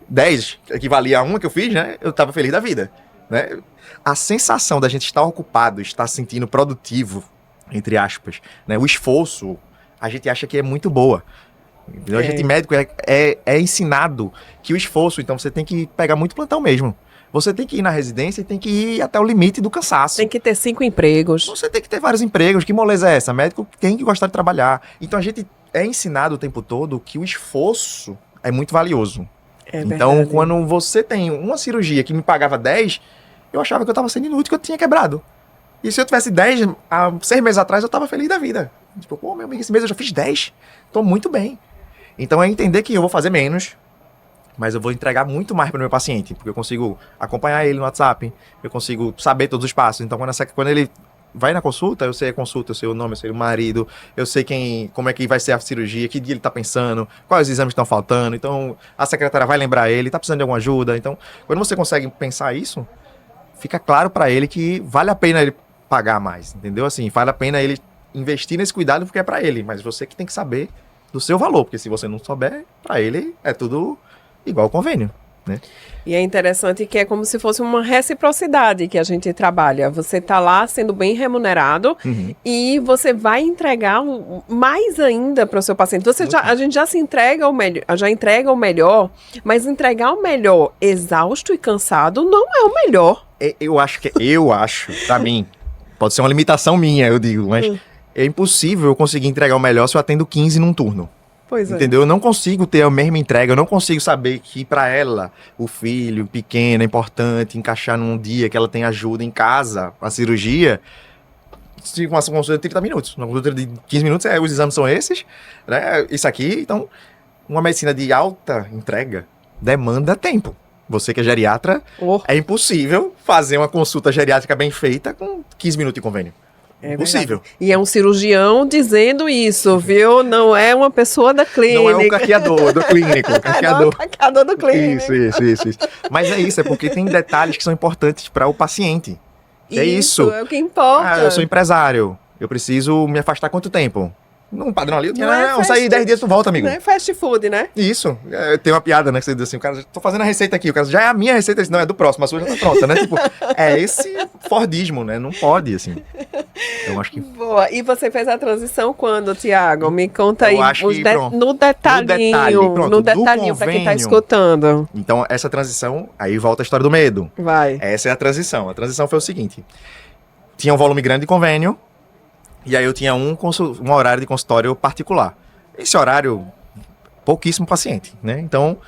10, que equivalia a uma que eu fiz, né? Eu tava feliz da vida, né? A sensação da gente estar ocupado, estar se sentindo produtivo, entre aspas, né? O esforço, a gente acha que é muito boa. A gente médico é ensinado que o esforço, então você tem que pegar muito plantão mesmo. Você tem que ir na residência e tem que ir até o limite do cansaço.
Tem que ter 5 empregos.
Você tem que ter vários empregos. Que moleza é essa? Médico tem que gostar de trabalhar. Então a gente é ensinado o tempo todo que o esforço é muito valioso. Então, verdade. Quando você tem uma cirurgia que me pagava 10, eu achava que eu estava sendo inútil, que eu tinha quebrado. E se eu tivesse 10, há 6 meses atrás, eu estava feliz da vida. Tipo, pô, meu amigo, esse mês eu já fiz 10. Tô muito bem. Então é entender que eu vou fazer menos, mas eu vou entregar muito mais para o meu paciente, porque eu consigo acompanhar ele no WhatsApp, eu consigo saber todos os passos. Então, quando ele vai na consulta, eu sei a consulta, eu sei o nome, eu sei o marido, eu sei como é que vai ser a cirurgia, que dia ele está pensando, quais os exames estão faltando. Então, a secretária vai lembrar ele, está precisando de alguma ajuda. Então, quando você consegue pensar isso, fica claro para ele que vale a pena ele pagar mais, entendeu? Assim, vale a pena ele investir nesse cuidado porque é para ele, mas você que tem que saber do seu valor, porque se você não souber, para ele é tudo igual convênio, né?
E é interessante que é como se fosse uma reciprocidade que a gente trabalha. Você está lá sendo bem remunerado e você vai entregar mais ainda para o seu paciente. A gente já entrega o melhor, mas entregar o melhor exausto e cansado não é o melhor.
Eu acho, para mim, pode ser uma limitação minha, eu digo, mas é impossível eu conseguir entregar o melhor se eu atendo 15 num turno.
Pois é.
Entendeu? Eu não consigo ter a mesma entrega, eu não consigo saber que para ela, o filho pequeno é importante encaixar num dia que ela tem ajuda em casa, a cirurgia, se uma consulta de 30 minutos. Uma consulta de 15 minutos, os exames são esses, né? Isso aqui, então, uma medicina de alta entrega demanda tempo. Você que é geriatra, é impossível fazer uma consulta geriátrica bem feita com 15 minutos de convênio. É impossível.
Verdade. E é um cirurgião dizendo isso, viu? Não é uma pessoa da clínica.
Não é o caqueador do clínico.
Não é o caqueador do clínico.
Isso. Mas é porque tem detalhes que são importantes para o paciente. É isso.
É o que importa.
Eu sou empresário. Eu preciso me afastar quanto tempo? Num padrão ali, eu tinha, não sair 10 dias tu volta, amigo.
Não é fast food, né?
Isso. Tem uma piada, né? Que você diz assim, o cara, tô fazendo a receita aqui, o cara, já é a minha receita, não, é do próximo, a sua já tá pronta, né? Tipo, é esse Fordismo, né? Não pode, assim. Eu acho que...
Boa. E você fez a transição quando, Tiago? Me conta aí.
Eu acho que,
no detalhinho, pra quem tá escutando.
Então, essa transição, aí volta a história do medo.
Vai.
Essa é a transição. A transição foi o seguinte. Tinha um volume grande de convênio, e aí eu tinha um horário de consultório particular. Esse horário, pouquíssimo paciente, né? Então,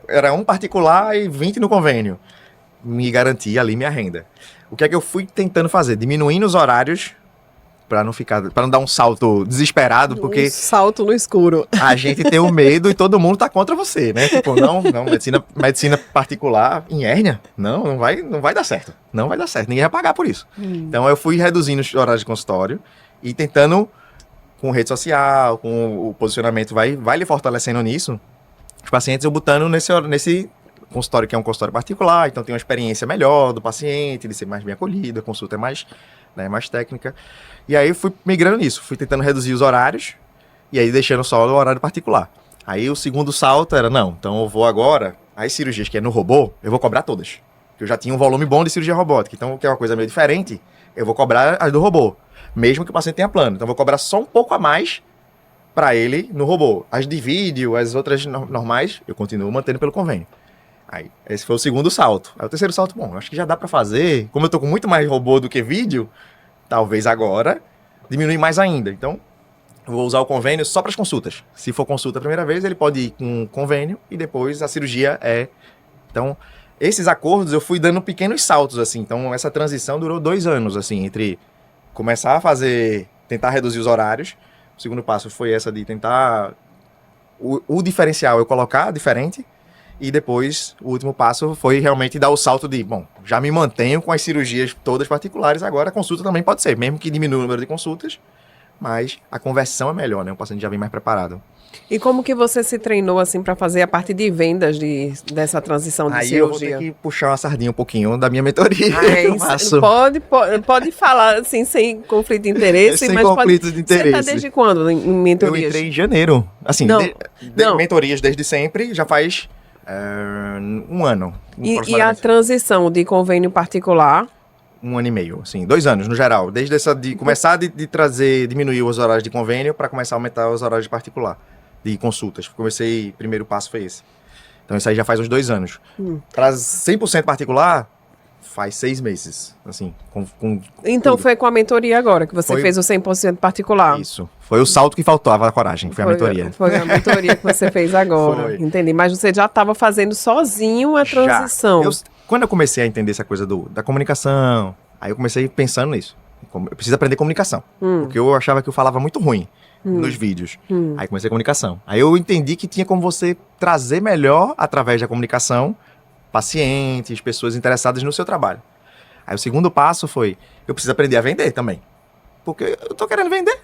era um particular e 20 no convênio. Me garantia ali minha renda. O que é que eu fui tentando fazer? Diminuindo os horários Pra não dar um salto desesperado, porque
Um salto no escuro.
a gente tem o medo e todo mundo tá contra você, né? Tipo, não, medicina particular em hérnia, não vai dar certo. Não vai dar certo, ninguém vai pagar por isso. Então eu fui reduzindo os horários de consultório e tentando, com rede social, com o posicionamento, vai lhe fortalecendo nisso, os pacientes eu botando nesse consultório que é um consultório particular, então tem uma experiência melhor do paciente, ele ser mais bem acolhido, a consulta é mais, né, mais técnica. E aí eu fui migrando nisso, fui tentando reduzir os horários e aí deixando só o horário particular. Aí o segundo salto era, não, então eu vou agora, as cirurgias que é no robô, eu vou cobrar todas. Porque eu já tinha um volume bom de cirurgia robótica, então que é uma coisa meio diferente, eu vou cobrar as do robô, mesmo que o paciente tenha plano. Então eu vou cobrar só um pouco a mais para ele no robô. As de vídeo, as outras normais, eu continuo mantendo pelo convênio. Aí, esse foi o segundo salto. Aí o terceiro salto, bom, acho que já dá para fazer. Como eu tô com muito mais robô do que vídeo, talvez agora diminui mais ainda. Então, eu vou usar o convênio só para as consultas. Se for consulta a primeira vez, ele pode ir com convênio e depois a cirurgia é... Então, esses acordos eu fui dando pequenos saltos, assim. Então, essa transição durou 2 anos, assim, entre começar a tentar reduzir os horários. O segundo passo foi essa de tentar... O diferencial eu colocar diferente. E depois, o último passo foi realmente dar o salto de, bom, já me mantenho com as cirurgias todas particulares, agora a consulta também pode ser, mesmo que diminua o número de consultas, mas a conversão é melhor, né? O paciente já vem mais preparado.
E como que você se treinou, assim, para fazer a parte de vendas dessa transição de
Aí
cirurgia?
eu vou ter que puxar uma sardinha um pouquinho da minha mentoria.
Pode falar, assim, sem conflito de interesse.
Sem
mas
conflito de interesse.
Você está desde quando em mentorias?
Eu entrei em janeiro. Assim,
Não.
Mentorias desde sempre, já faz... 1 ano.
E a transição de convênio particular?
1 ano e meio, assim, 2 anos no geral. Desde de começar diminuir os horários de convênio para começar a aumentar os horários de particular, de consultas. Primeiro passo foi esse. Então isso aí já faz uns 2 anos. Para 100% particular, faz 6 meses, assim.
Então
tudo.
foi com a mentoria agora que você fez o 100% particular?
Isso. Foi o salto que faltava a coragem, foi a mentoria.
Foi a mentoria que você fez agora,
Foi.
Entendi. Mas você já estava fazendo sozinho a transição.
Quando eu comecei a entender essa coisa da comunicação, aí eu comecei pensando nisso. Eu preciso aprender comunicação, porque eu achava que eu falava muito ruim nos vídeos. Aí comecei a comunicação. Aí eu entendi que tinha como você trazer melhor, através da comunicação, pacientes, pessoas interessadas no seu trabalho. Aí o segundo passo foi, eu preciso aprender a vender também. Porque eu tô querendo vender.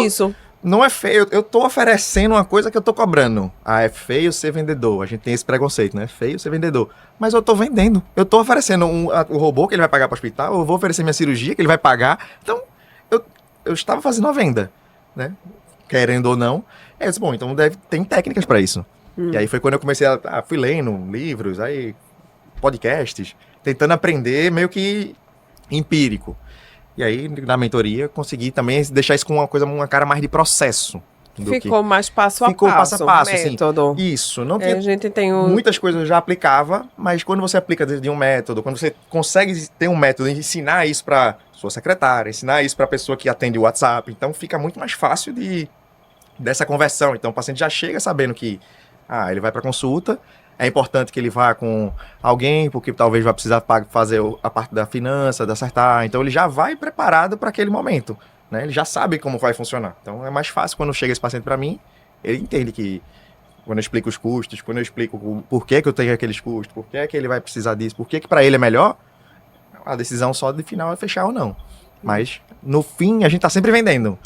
Isso.
Não é feio, eu tô oferecendo uma coisa que eu tô cobrando. Ah, é feio ser vendedor. A gente tem esse preconceito, né? É feio ser vendedor. Mas eu tô vendendo. Eu tô oferecendo o robô que ele vai pagar para o hospital, eu vou oferecer minha cirurgia que ele vai pagar. Então, eu estava fazendo a venda, né? Querendo ou não. Eu disse, bom, então tem técnicas para isso. E aí foi quando eu comecei fui lendo livros, aí podcasts, tentando aprender meio que empírico. E aí, na mentoria, consegui também deixar isso com uma cara mais de processo.
Ficou mais passo a
Ficou passo a passo,
método.
Assim. Isso. Não tinha,
a gente tem
muitas coisas eu já aplicava, mas quando você aplica de um método, quando você consegue ter um método e ensinar isso para sua secretária, ensinar isso para a pessoa que atende o WhatsApp, então fica muito mais fácil dessa conversão. Então o paciente já chega sabendo que ele vai para consulta, é importante que ele vá com alguém, porque talvez vai precisar fazer a parte da finança, de acertar. Então ele já vai preparado para aquele momento, né? Ele já sabe como vai funcionar. Então é mais fácil quando chega esse paciente para mim, ele entende que quando eu explico os custos, quando eu explico por que eu tenho aqueles custos, por que ele vai precisar disso, por que para ele é melhor, a decisão só de final é fechar ou não. Mas, no fim, a gente tá sempre vendendo.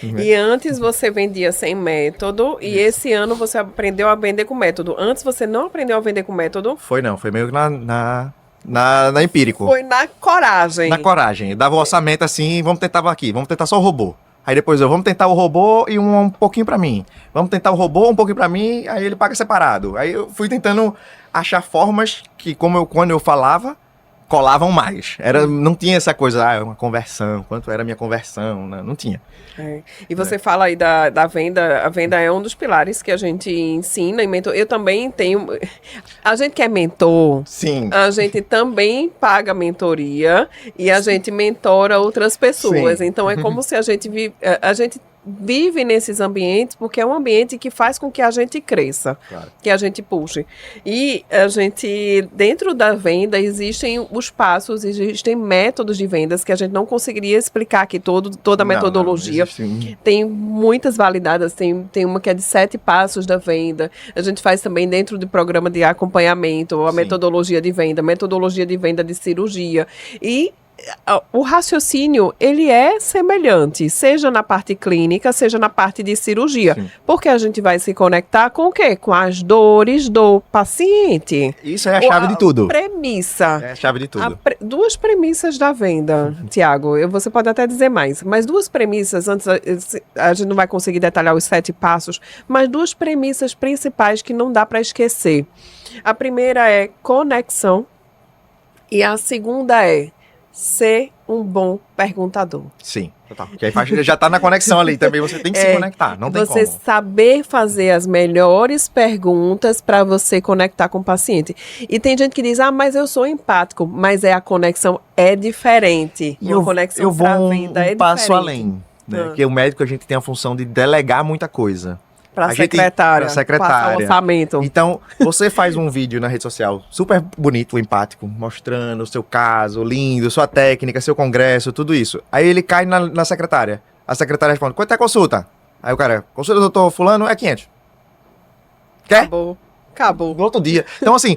E antes você vendia sem método, e esse ano você aprendeu a vender com método. Antes você não aprendeu a vender com método?
Foi meio que na empírico.
Foi na coragem.
Na coragem. Dava o orçamento assim, vamos tentar só o robô. Aí depois vamos tentar o robô e um pouquinho pra mim. Vamos tentar o robô, um pouquinho pra mim, aí ele paga separado. Aí eu fui tentando achar formas que, quando eu falava, colavam mais. Não tinha essa coisa, uma conversão, quanto era a minha conversão, não tinha.
E você fala aí da venda, a venda é um dos pilares que a gente ensina e mentor. Eu também tenho, a gente que é mentor,
sim,
a gente também paga mentoria e a gente mentora outras pessoas. Sim. Então é como se a gente vive nesses ambientes porque é um ambiente que faz com que a gente cresça,
Claro.
que a gente puxe. E a gente, dentro da venda, existem os passos, existem métodos de vendas que a gente não conseguiria explicar aqui toda a metodologia. Tem muitas validadas, tem uma que é de 7 passos da venda. A gente faz também dentro do programa de acompanhamento, a
Sim.
metodologia de venda de cirurgia. E o raciocínio, ele é semelhante, seja na parte clínica, seja na parte de cirurgia.
Sim.
Porque a gente vai se conectar com o quê? Com as dores do paciente.
Isso é a chave de tudo.
Premissa.
É a chave de tudo.
Duas premissas da venda, Tiago. Você pode até dizer mais, mas duas premissas, antes a gente não vai conseguir detalhar os 7 passos, mas duas premissas principais que não dá para esquecer. A primeira é conexão e a segunda é ser um bom perguntador.
Sim, total. Porque aí já tá na conexão ali também, você tem que se conectar, não tem
Você
como.
saber fazer as melhores perguntas para você conectar com o paciente. E tem gente que diz, mas eu sou empático, mas a conexão é diferente.
E
Uma conexão
eu vou
pra
um
venda é
passo
diferente.
além, né? Porque o médico, a gente tem a função de delegar muita coisa.
Para
A gente-
secretária,
pra secretária.
passar o orçamento.
Então, você faz um vídeo na rede social super bonito, empático, mostrando o seu caso, lindo, sua técnica, seu congresso, tudo isso. Aí ele cai na secretária. A secretária responde, quanto é a consulta? Aí o cara, consulta do doutor fulano é 500. Quer?
Acabou.
No outro dia. Então, assim,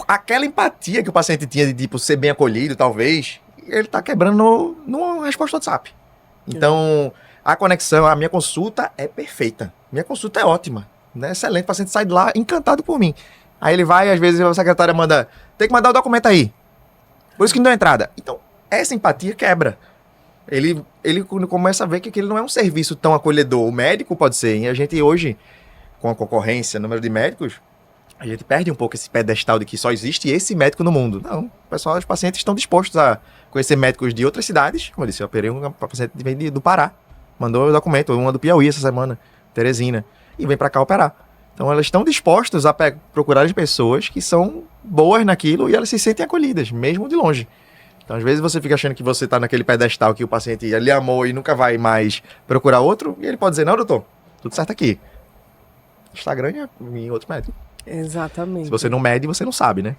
aquela empatia que o paciente tinha de, tipo, ser bem acolhido, talvez, ele tá quebrando numa resposta do WhatsApp. Então, a conexão, a minha consulta é perfeita. Minha consulta é ótima, né? Excelente. O paciente sai de lá encantado por mim. Aí ele vai, às vezes a secretária manda, tem que mandar o documento aí. Por isso que não deu entrada. Então, essa empatia quebra. Ele começa a ver que aquele não é um serviço tão acolhedor. O médico pode ser. E a gente hoje, com a concorrência, número de médicos, a gente perde um pouco esse pedestal de que só existe esse médico no mundo. Não, o pessoal, os pacientes estão dispostos a conhecer médicos de outras cidades. Como eu disse, eu operei uma paciente do Pará. Mandou o documento, uma do Piauí essa semana, Teresina. E vem pra cá operar. Então elas estão dispostas a procurar as pessoas que são boas naquilo e elas se sentem acolhidas, mesmo de longe. Então às vezes você fica achando que você tá naquele pedestal que o paciente lhe amou e nunca vai mais procurar outro. E ele pode dizer, não, doutor, tudo certo aqui. Instagram e outro médico.
Exatamente.
Se você não mede, você não sabe, né?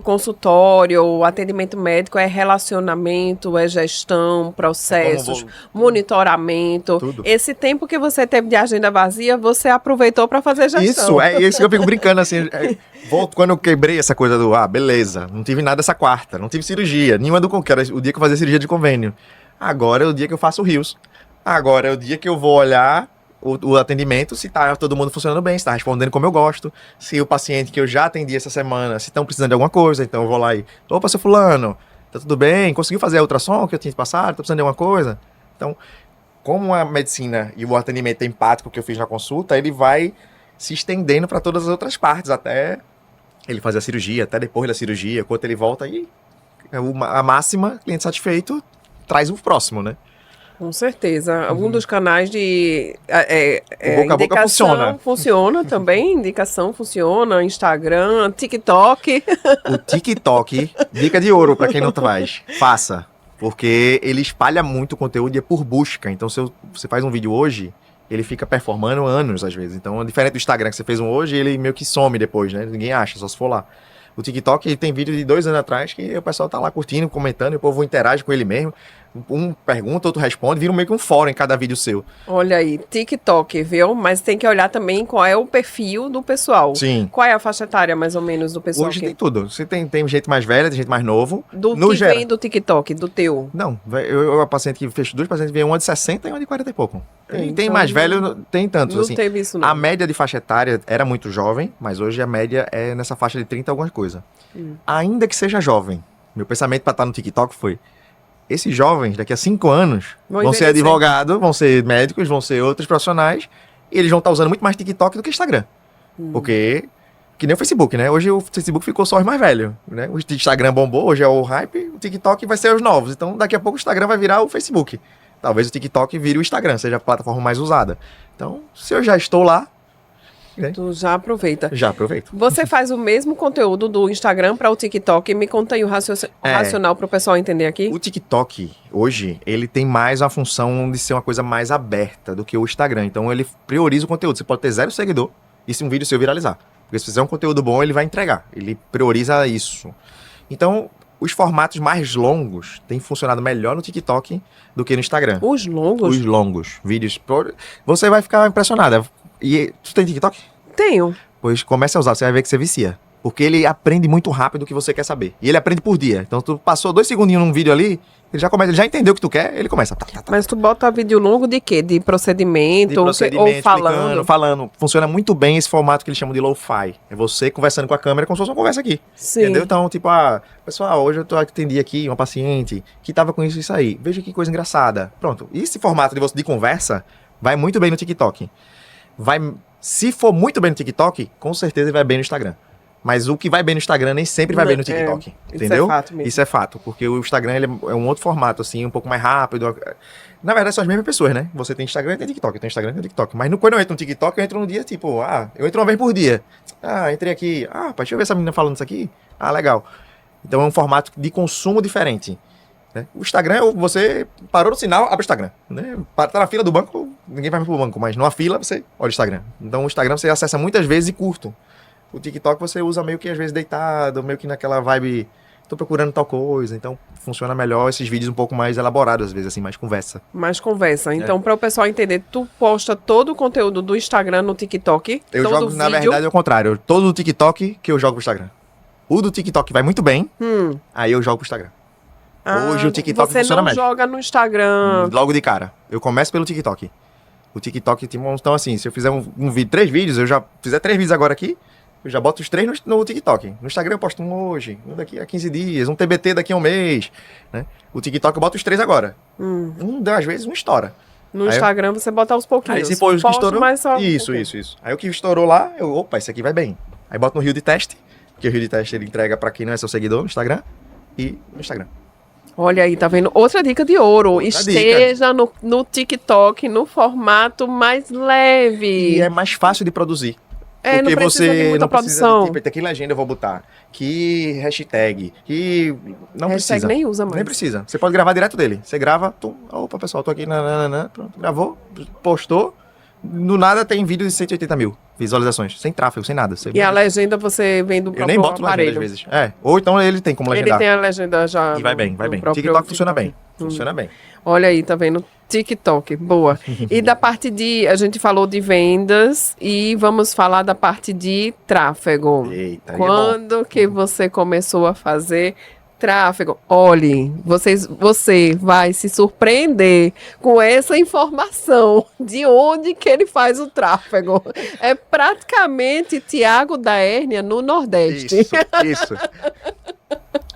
Consultório, o atendimento médico é relacionamento, é gestão, processos, monitoramento.
Tudo.
Esse tempo que você teve de agenda vazia, você aproveitou para fazer gestão.
Isso, é isso que eu fico brincando assim. Quando eu quebrei essa coisa do, beleza, não tive nada essa quarta, não tive cirurgia, nenhuma do que era o dia que eu fazia cirurgia de convênio. Agora é o dia que eu faço o rios. Agora é o dia que eu vou olhar o atendimento, se tá todo mundo funcionando bem, se tá respondendo como eu gosto, se o paciente que eu já atendi essa semana, se estão precisando de alguma coisa, então eu vou lá e, opa, seu fulano, tá tudo bem? Conseguiu fazer a ultrassom que eu tinha te passado? Tá precisando de alguma coisa? Então, como a medicina e o atendimento empático que eu fiz na consulta, ele vai se estendendo para todas as outras partes, até ele fazer a cirurgia, até depois da cirurgia, quando ele volta aí, a máxima, cliente satisfeito, traz o próximo, né?
Com certeza. Um dos canais de
o boca a boca funciona.
Funciona também, indicação funciona, Instagram, TikTok.
O TikTok, dica de ouro para quem não faz, faça. Porque ele espalha muito conteúdo e é por busca. Então, se você faz um vídeo hoje, ele fica performando anos, às vezes. Então, diferente do Instagram, que você fez um hoje, ele meio que some depois, né? Ninguém acha, só se for lá. O TikTok tem vídeo de 2 anos atrás que o pessoal tá lá curtindo, comentando, e o povo interage com ele mesmo. Um pergunta, outro responde, vira meio que um fórum em cada vídeo seu.
Olha aí, TikTok, viu? Mas tem que olhar também qual é o perfil do pessoal.
Sim.
Qual é a faixa etária, mais ou menos, do pessoal?
Hoje tem tudo. Você tem gente mais velha, tem gente mais novo.
Vem do TikTok, do teu?
Não, a paciente que fez 2 pacientes, veio uma de 60 e uma de 40 e pouco. Tem
Então,
mais velho, tem tantos.
Não
Assim,
teve isso, não.
a média de faixa etária era muito jovem, mas hoje a média é nessa faixa de 30 alguma coisa. Ainda que seja jovem, meu pensamento para estar no TikTok foi, esses jovens, daqui a 5 anos, vão ser advogados, vão ser médicos, vão ser outros profissionais, e eles vão estar usando muito mais TikTok do que Instagram. Porque, que nem o Facebook, né? Hoje o Facebook ficou só os mais velhos, né? O Instagram bombou, hoje é o hype, o TikTok vai ser os novos. Então, daqui a pouco o Instagram vai virar o Facebook. Talvez o TikTok vire o Instagram, seja a plataforma mais usada. Então, se eu já estou lá, né?
Tu já aproveita.
Já aproveito.
Você faz o mesmo conteúdo do Instagram para o TikTok? Me conta aí o racional para o pessoal entender aqui.
O TikTok, hoje, ele tem mais a função de ser uma coisa mais aberta do que o Instagram. Então, ele prioriza o conteúdo. Você pode ter 0 seguidor e se um vídeo seu viralizar. Porque se fizer um conteúdo bom, ele vai entregar. Ele prioriza isso. Então, os formatos mais longos têm funcionado melhor no TikTok do que no Instagram.
Os longos?
Os longos. Vídeos. Você vai ficar impressionada. E tu tem TikTok?
Tenho.
Pois comece a usar, você vai ver que você vicia. Porque ele aprende muito rápido o que você quer saber. E ele aprende por dia. Então tu passou 2 segundinhos num vídeo ali, ele já entendeu o que tu quer, ele começa.
Mas tu bota vídeo longo de quê? De procedimento? Ou falando?
Falando. Funciona muito bem esse formato que eles chamam de lo-fi. É você conversando com a câmera como se fosse uma conversa aqui.
Sim.
Entendeu? Então, tipo, pessoal, hoje eu atendi aqui uma paciente que tava com isso e isso aí. Veja que coisa engraçada. Pronto. E esse formato de conversa vai muito bem no TikTok. Se for muito bem no TikTok, com certeza vai bem no Instagram. Mas o que vai bem no Instagram nem sempre vai bem no TikTok. Entendeu?
Isso é fato mesmo.
Isso é fato. Porque o Instagram ele é um outro formato, assim, um pouco mais rápido. Na verdade, são as mesmas pessoas, né? Você tem Instagram e tem TikTok. Eu tenho Instagram e tenho TikTok. Mas quando eu entro no TikTok, eu entro num dia, tipo, eu entro uma vez por dia. Entrei aqui. Deixa eu ver essa menina falando isso aqui. Legal. Então é um formato de consumo diferente. Né? O Instagram, você parou no sinal, abre o Instagram. Né? Tá na fila do banco, ninguém vai pro banco, mas numa fila você olha o Instagram. Então o Instagram você acessa muitas vezes e curto. O TikTok você usa meio que às vezes deitado, meio que naquela vibe, tô procurando tal coisa. Então funciona melhor esses vídeos um pouco mais elaborados, às vezes, assim, mais conversa.
Mais conversa. Então, para o pessoal entender, tu posta todo o conteúdo do Instagram no TikTok?
Eu jogo, na verdade, é o contrário. Todo do TikTok que eu jogo pro Instagram. O do TikTok vai muito bem, aí eu jogo pro Instagram. Hoje o TikTok funciona melhor.
Você não joga no Instagram?
Logo de cara. Eu começo pelo TikTok. O TikTok, então assim, se eu fizer um vídeo, 3 vídeos, eu já fizer 3 vídeos agora aqui, eu já boto os 3 no TikTok. No Instagram eu posto um hoje, um daqui a 15 dias, um TBT daqui a um mês, né? O TikTok eu boto os 3 agora. Às vezes, não estoura.
No Instagram você bota aos pouquinhos.
Aí se for os que estourou, isso. Aí o que estourou lá, esse aqui vai bem. Aí boto no Rio de Teste, porque o Rio de Teste ele entrega pra quem não é seu seguidor no Instagram e no Instagram.
Olha aí, tá vendo? Outra dica de ouro. Esteja no TikTok no formato mais leve.
E é mais fácil de produzir.
Porque não precisa de muita produção.
Que legenda eu vou botar? Que hashtag? Que não
hashtag
precisa.
Nem usa mais.
Nem precisa. Você pode gravar direto dele. Você grava, opa pessoal, tô aqui, pronto, gravou, postou. Do nada tem vídeo de 180 mil visualizações, sem tráfego, sem nada.
E a legenda você vem do próprio aparelho? Eu nem boto legenda às vezes.
Ou então ele tem como legendar.
Ele tem a legenda já.
E vai bem. TikTok funciona bem. Funciona bem.
Olha aí, tá vendo? TikTok, boa. E da parte a gente falou de vendas e vamos falar da parte de tráfego.
Eita,
Quando que você começou a fazer tráfego? Olhe, você vai se surpreender com essa informação de onde que ele faz o tráfego. É praticamente Tiago da Hérnia no Nordeste.
Isso.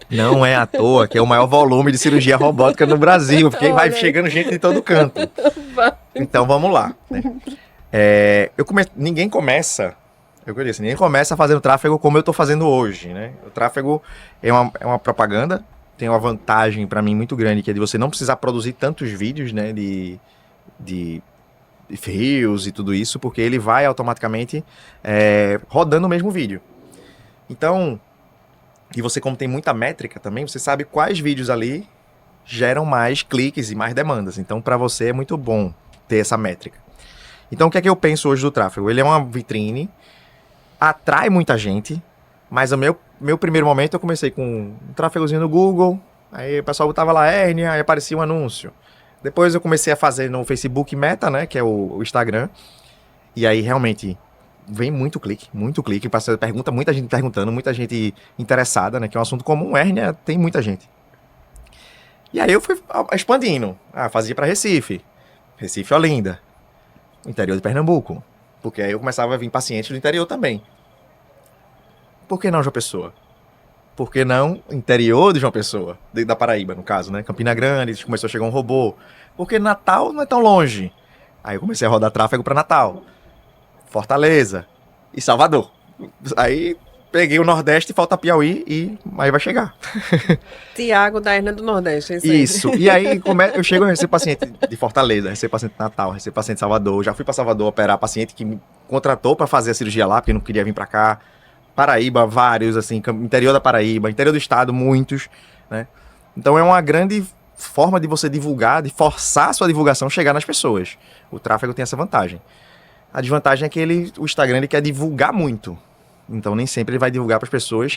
Não é à toa que é o maior volume de cirurgia robótica no Brasil, porque vai chegando gente de todo canto. Então vamos lá. Né? Ninguém começa fazendo tráfego como eu estou fazendo hoje, né? O tráfego é uma propaganda, tem uma vantagem para mim muito grande, que é de você não precisar produzir tantos vídeos, né? De reels e tudo isso, porque ele vai automaticamente rodando o mesmo vídeo. Então, e você, como tem muita métrica também, você sabe quais vídeos ali geram mais cliques e mais demandas. Então, para você é muito bom ter essa métrica. Então, o que é que eu penso hoje do tráfego? Ele é uma vitrine, atrai muita gente, mas o meu primeiro momento eu comecei com um tráfegozinho no Google, aí o pessoal botava lá hérnia, aí aparecia um anúncio. Depois eu comecei a fazer no Facebook Meta, né, que é o Instagram, e aí realmente vem muito clique, pergunta, muita gente perguntando, muita gente interessada, né, que é um assunto comum, hérnia tem muita gente. E aí eu fui expandindo, fazia para Recife, Olinda, interior de Pernambuco, porque aí eu começava a vir pacientes do interior também. Por que não João Pessoa? Por que não interior de João Pessoa? Da Paraíba, no caso, né? Campina Grande, começou a chegar um robô. Porque Natal não é tão longe. Aí eu comecei a rodar tráfego para Natal, Fortaleza e Salvador. Aí peguei o Nordeste, falta Piauí e aí vai chegar.
Tiago da Hérnia do Nordeste, é
isso. E aí eu chego a receber paciente de Fortaleza, receber paciente de Natal, receber paciente de Salvador. Já fui para Salvador operar paciente que contratou para fazer a cirurgia lá, porque não queria vir para cá. Paraíba, vários, assim, interior da Paraíba, interior do estado, muitos, né? Então é uma grande forma de você divulgar, de forçar a sua divulgação chegar nas pessoas. O tráfego tem essa vantagem. A desvantagem é que o Instagram ele quer divulgar muito. Então nem sempre ele vai divulgar para as pessoas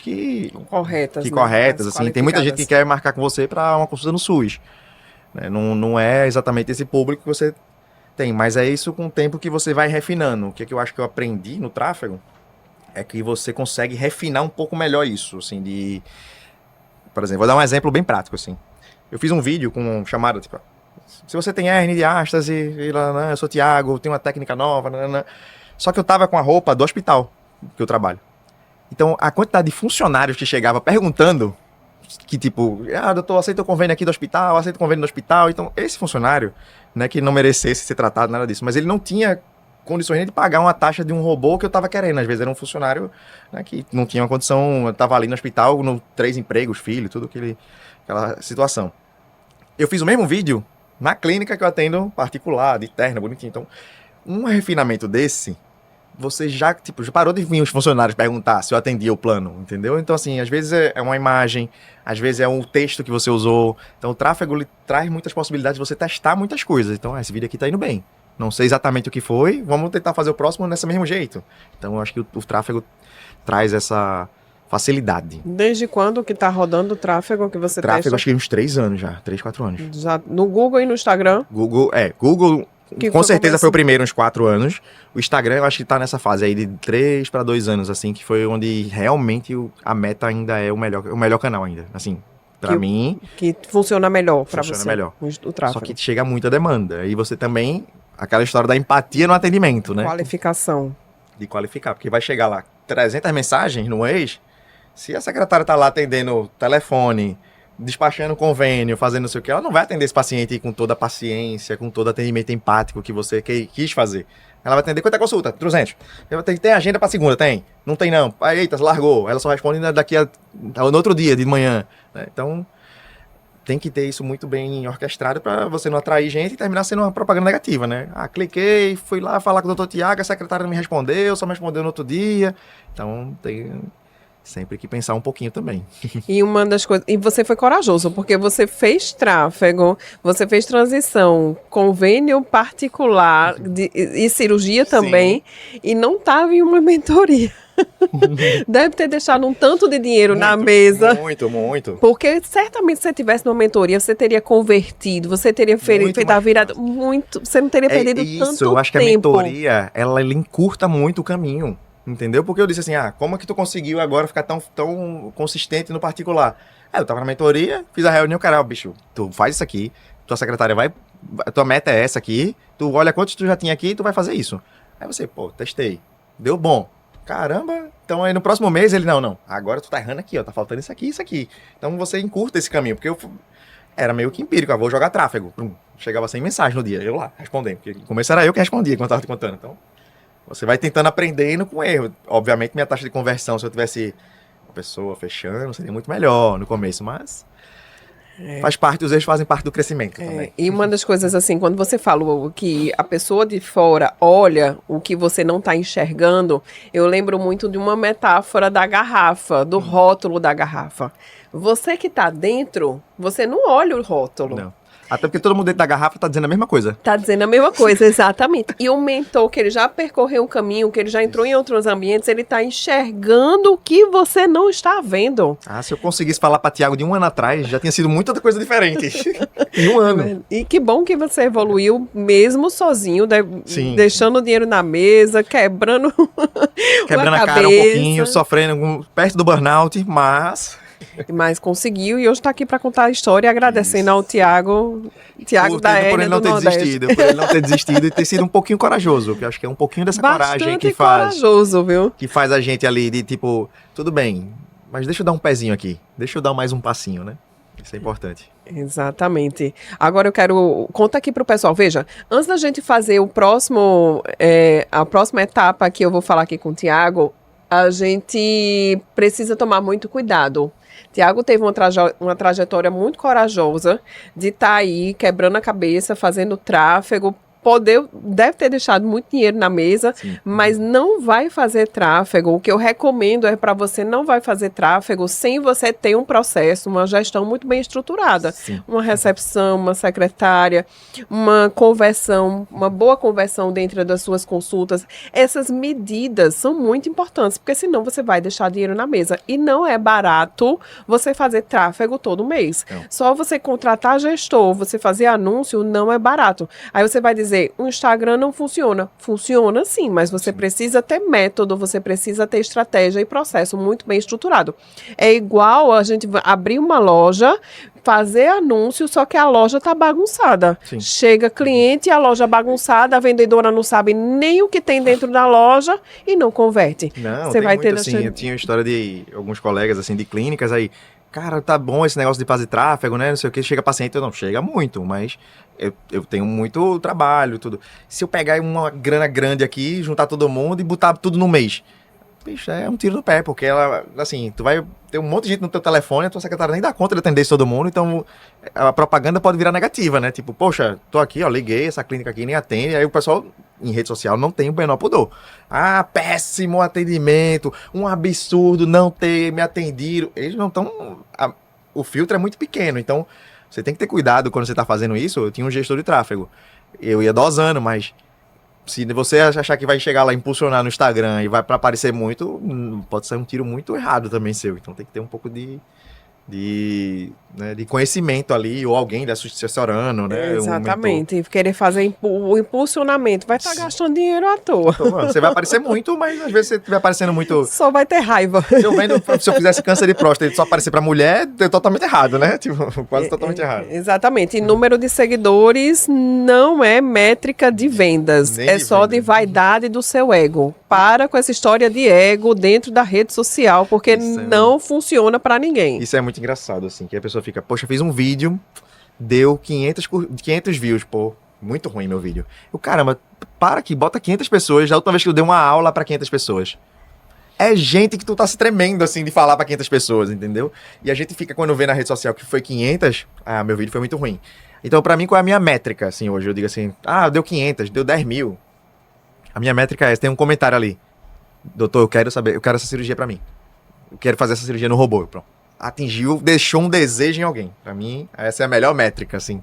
corretas,
assim. Tem muita gente que quer marcar com você para uma consulta no SUS. Né? Não é exatamente esse público que você tem, mas é isso com o tempo que você vai refinando. O que é que eu acho que eu aprendi no tráfego é que você consegue refinar um pouco melhor isso, assim, por exemplo, vou dar um exemplo bem prático, assim. Eu fiz um vídeo com chamada, tipo, se você tem hernia de ástase, eu sou Thiago, tenho uma técnica nova, só que eu tava com a roupa do hospital que eu trabalho. Então, a quantidade de funcionários que chegava perguntando, que tipo, doutor, aceita o convênio aqui do hospital, aceita o convênio do hospital, então, esse funcionário, né, que não merecesse ser tratado, nada disso, mas ele não tinha condições nem de pagar uma taxa de um robô que eu tava querendo. Às vezes era um funcionário, né, que não tinha uma condição, eu tava ali no hospital, 3 empregos, filho, tudo aquela situação. Eu fiz o mesmo vídeo na clínica que eu atendo particular, de terno, bonitinho. Então, um refinamento desse, você já parou de vir os funcionários perguntar se eu atendia o plano, entendeu? Então, assim, às vezes é uma imagem, às vezes é um texto que você usou. Então, o tráfego ele traz muitas possibilidades de você testar muitas coisas. Então, esse vídeo aqui tá indo bem. Não sei exatamente o que foi, vamos tentar fazer o próximo nesse mesmo jeito. Então, eu acho que o tráfego traz essa facilidade.
Desde quando que tá rodando o tráfego que você testa?
Tráfego, acho que uns 3 anos já, 3, 4 anos.
Já no Google e no Instagram?
Google com certeza foi o primeiro, uns 4 anos. O Instagram, eu acho que tá nessa fase aí de 3 para 2 anos, assim, que foi onde realmente a Meta ainda é o melhor canal ainda, assim. Pra mim...
Que funciona melhor pra você.
Funciona melhor.
O tráfego.
Só que chega muita demanda. E você também... Aquela história da empatia no atendimento, né?
Qualificação.
De qualificar. Porque vai chegar lá 300 mensagens no mês. Se a secretária tá lá atendendo telefone, despachando convênio, fazendo não sei o que, ela não vai atender esse paciente com toda a paciência, com todo atendimento empático que você quis fazer. Ela vai atender, quanto é a consulta? 300. Tem agenda pra segunda? Tem. Não tem não. Aí, eita, largou. Ela só responde no outro dia, de manhã. Né? Então... tem que ter isso muito bem orquestrado para você não atrair gente e terminar sendo uma propaganda negativa, né? Cliquei, fui lá falar com o doutor Thiago, a secretária não me respondeu, só me respondeu no outro dia. Então, tem sempre que pensar um pouquinho também.
E uma das coisas... E você foi corajoso, porque você fez tráfego, você fez transição, convênio particular e cirurgia também, e não estava em uma mentoria. Deve ter deixado um tanto de dinheiro na mesa.
Muito.
Porque certamente se você tivesse numa mentoria, você teria convertido, você teria feito a virada muito. Você não teria perdido tanto tempo.
Eu acho que a mentoria, ela encurta muito o caminho. Entendeu? Porque eu disse assim, como é que tu conseguiu agora ficar tão consistente no particular? Eu tava na mentoria, fiz a reunião, cara, bicho, tu faz isso aqui, tua secretária tua meta é essa aqui, tu olha quantos tu já tinha aqui e tu vai fazer isso. Aí você, testei, deu bom. Caramba, então aí no próximo mês ele, não, agora tu tá errando aqui, tá faltando isso aqui. Então você encurta esse caminho, porque eu era meio que empírico, vou jogar tráfego. Chegava 100 mensagens no dia, eu lá, respondendo, porque no começo era eu que respondia quando eu tava te contando, então você vai tentando aprendendo com erro. Obviamente minha taxa de conversão, se eu tivesse uma pessoa fechando, seria muito melhor no começo, mas... faz parte, os erros fazem parte do crescimento também.
E uma das coisas assim, quando você falou que a pessoa de fora olha o que você não está enxergando, eu lembro muito de uma metáfora da garrafa, do rótulo da garrafa. Você que está dentro, você não olha o rótulo.
Não. Até porque todo mundo dentro da garrafa tá dizendo a mesma coisa.
Tá dizendo a mesma coisa, exatamente. E o mentor, que ele já percorreu um caminho, que ele já entrou em outros ambientes, ele tá enxergando o que você não está vendo.
Se eu conseguisse falar para Thiago de um ano atrás, já tinha sido muita coisa diferente. Em um ano.
E que bom que você evoluiu mesmo sozinho, deixando o dinheiro na mesa, quebrando
a cara um pouquinho, sofrendo perto do burnout, mas
conseguiu e hoje está aqui para contar a história, agradecendo ao Thiago da Hérnia
por ele não ter desistido, por ele não ter desistido e ter sido um pouquinho corajoso, que eu acho que é um pouquinho dessa coragem que faz,
corajoso, viu?
Que faz a gente ali de tipo, tudo bem, mas deixa eu dar um pezinho aqui, deixa eu dar mais um passinho, né? Isso é importante.
Exatamente. Agora eu quero... Conta aqui pro pessoal. Veja, antes da gente fazer a próxima etapa que eu vou falar aqui com o Thiago, a gente precisa tomar muito cuidado. Thiago teve uma trajetória muito corajosa de estar aí quebrando a cabeça, fazendo tráfego deve ter deixado muito dinheiro na mesa,
Sim.
mas não vai fazer tráfego. O que eu recomendo é para você não vai fazer tráfego sem você ter um processo, uma gestão muito bem estruturada.
Sim.
Uma recepção, uma secretária, uma conversão, uma boa conversão dentro das suas consultas. Essas medidas são muito importantes, porque senão você vai deixar dinheiro na mesa. E não é barato você fazer tráfego todo mês.
Não.
Só você contratar gestor, você fazer anúncio, não é barato. Aí você vai dizer, o Instagram não funciona. Funciona sim, mas você precisa ter método, você precisa ter estratégia e processo muito bem estruturado. É igual a gente abrir uma loja, fazer anúncio, só que a loja tá bagunçada.
Sim.
Chega cliente, a loja bagunçada, a vendedora não sabe nem o que tem dentro da loja e não converte.
Não,
Você
tem
vai
muito
ter
assim, eu tinha uma história de alguns colegas assim de clínicas aí, cara, tá bom esse negócio de fazer tráfego, né, não sei o que, chega paciente, não chega muito, mas eu tenho muito trabalho, tudo. Se eu pegar uma grana grande aqui, juntar todo mundo e botar tudo no mês, bicho, é um tiro no pé, porque ela, assim, tu vai ter um monte de gente no teu telefone, a tua secretária nem dá conta de atender todo mundo, então a propaganda pode virar negativa, né? Tipo, poxa, tô aqui, ó, liguei, essa clínica aqui nem atende, aí o pessoal em rede social não tem o menor pudor. Ah, péssimo atendimento, um absurdo não ter me atendido. Eles não estão... O filtro é muito pequeno, então você tem que ter cuidado quando você tá fazendo isso. Eu tinha um gestor de tráfego, eu ia dosando, mas... Se você achar que vai chegar lá, impulsionar no Instagram e vai para aparecer muito, pode sair um tiro muito errado também seu. Então tem que ter um pouco de conhecimento ali, ou alguém da assessorando, né?
Exatamente. E querer fazer o impulsionamento. Vai estar gastando dinheiro à toa.
Então, você vai aparecer muito, mas às vezes você estiver aparecendo muito...
Só vai ter raiva.
Se eu fizesse câncer de próstata e só aparecer pra mulher, é totalmente errado, né? Tipo, quase totalmente errado.
Exatamente. E número de seguidores não é métrica de vendas.
Nem
É
de
só
vendas.
de vaidade do seu ego. Para com essa história de ego dentro da rede social, porque
Isso é-
não funciona para ninguém.
Isso é muito engraçado, assim, que a pessoa fica, poxa, fiz um vídeo, deu 500 views, pô, muito ruim meu vídeo. Eu, caramba, para aqui, bota 500 pessoas, da última vez que eu dei uma aula pra 500 pessoas. É gente que tu tá se tremendo, assim, de falar pra 500 pessoas, entendeu? E a gente fica, quando vê na rede social que foi 500, meu vídeo foi muito ruim. Então, pra mim, qual é a minha métrica, assim, hoje? Eu digo assim, deu 500, deu 10 mil. A minha métrica é essa, tem um comentário ali. Doutor, eu quero essa cirurgia pra mim. Eu quero fazer essa cirurgia no robô, pronto. Atingiu, deixou um desejo em alguém. Pra mim, essa é a melhor métrica, assim.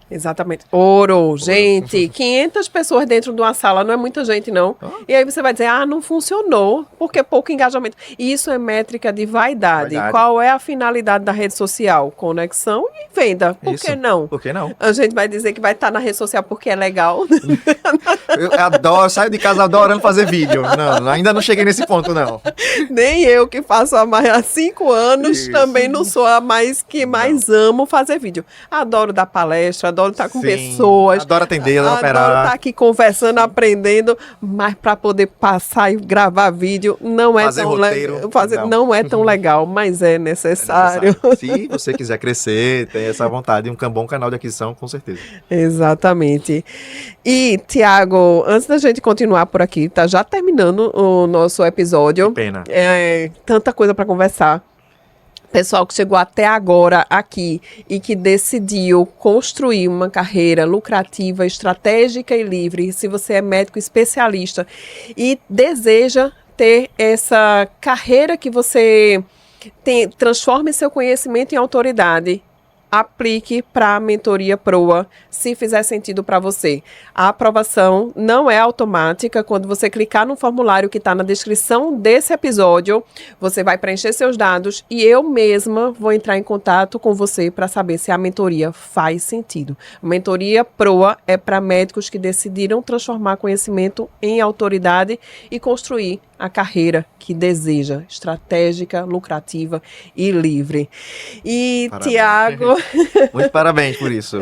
Exatamente. Ouro, gente. 500 pessoas dentro de uma sala não é muita gente, não. E aí você vai dizer, não funcionou, porque pouco engajamento. Isso é métrica de vaidade.
Vaidade.
Qual é a finalidade da rede social? Conexão e venda. Por
Isso.
que não?
Por que não?
A gente vai dizer que vai estar na rede social porque é legal.
Eu saio de casa adorando fazer vídeo. Não, ainda não cheguei nesse ponto, não.
Nem eu, que faço há 5 anos,
Isso.
também não sou a mais amo fazer vídeo. Adoro dar palestra, adoro estar com
Sim,
pessoas.
adoro atender, adoro
Adoro
operar.
estar aqui conversando, aprendendo, mas para poder passar e gravar vídeo não é
Fazer
tão
roteiro,
legal.
não.
Não é tão legal, mas é
É
necessário.
necessário. Se você quiser crescer, ter essa vontade, um bom canal de aquisição, com certeza.
Exatamente. E, Tiago, antes da gente continuar por aqui, tá já terminando o nosso episódio.
Pena.
Tanta coisa para conversar. Pessoal que chegou até agora aqui e que decidiu construir uma carreira lucrativa, estratégica e livre, se você é médico especialista e deseja ter essa carreira que você transforme seu conhecimento em autoridade, aplique para a mentoria PROA, se fizer sentido para você. A aprovação não é automática. Quando você clicar no formulário que está na descrição desse episódio, você vai preencher seus dados e eu mesma vou entrar em contato com você para saber se a mentoria faz sentido. A mentoria PROA é para médicos que decidiram transformar conhecimento em autoridade e construir a carreira que deseja, estratégica, lucrativa e livre. E,
Parabéns.
Tiago,
Muito parabéns por isso.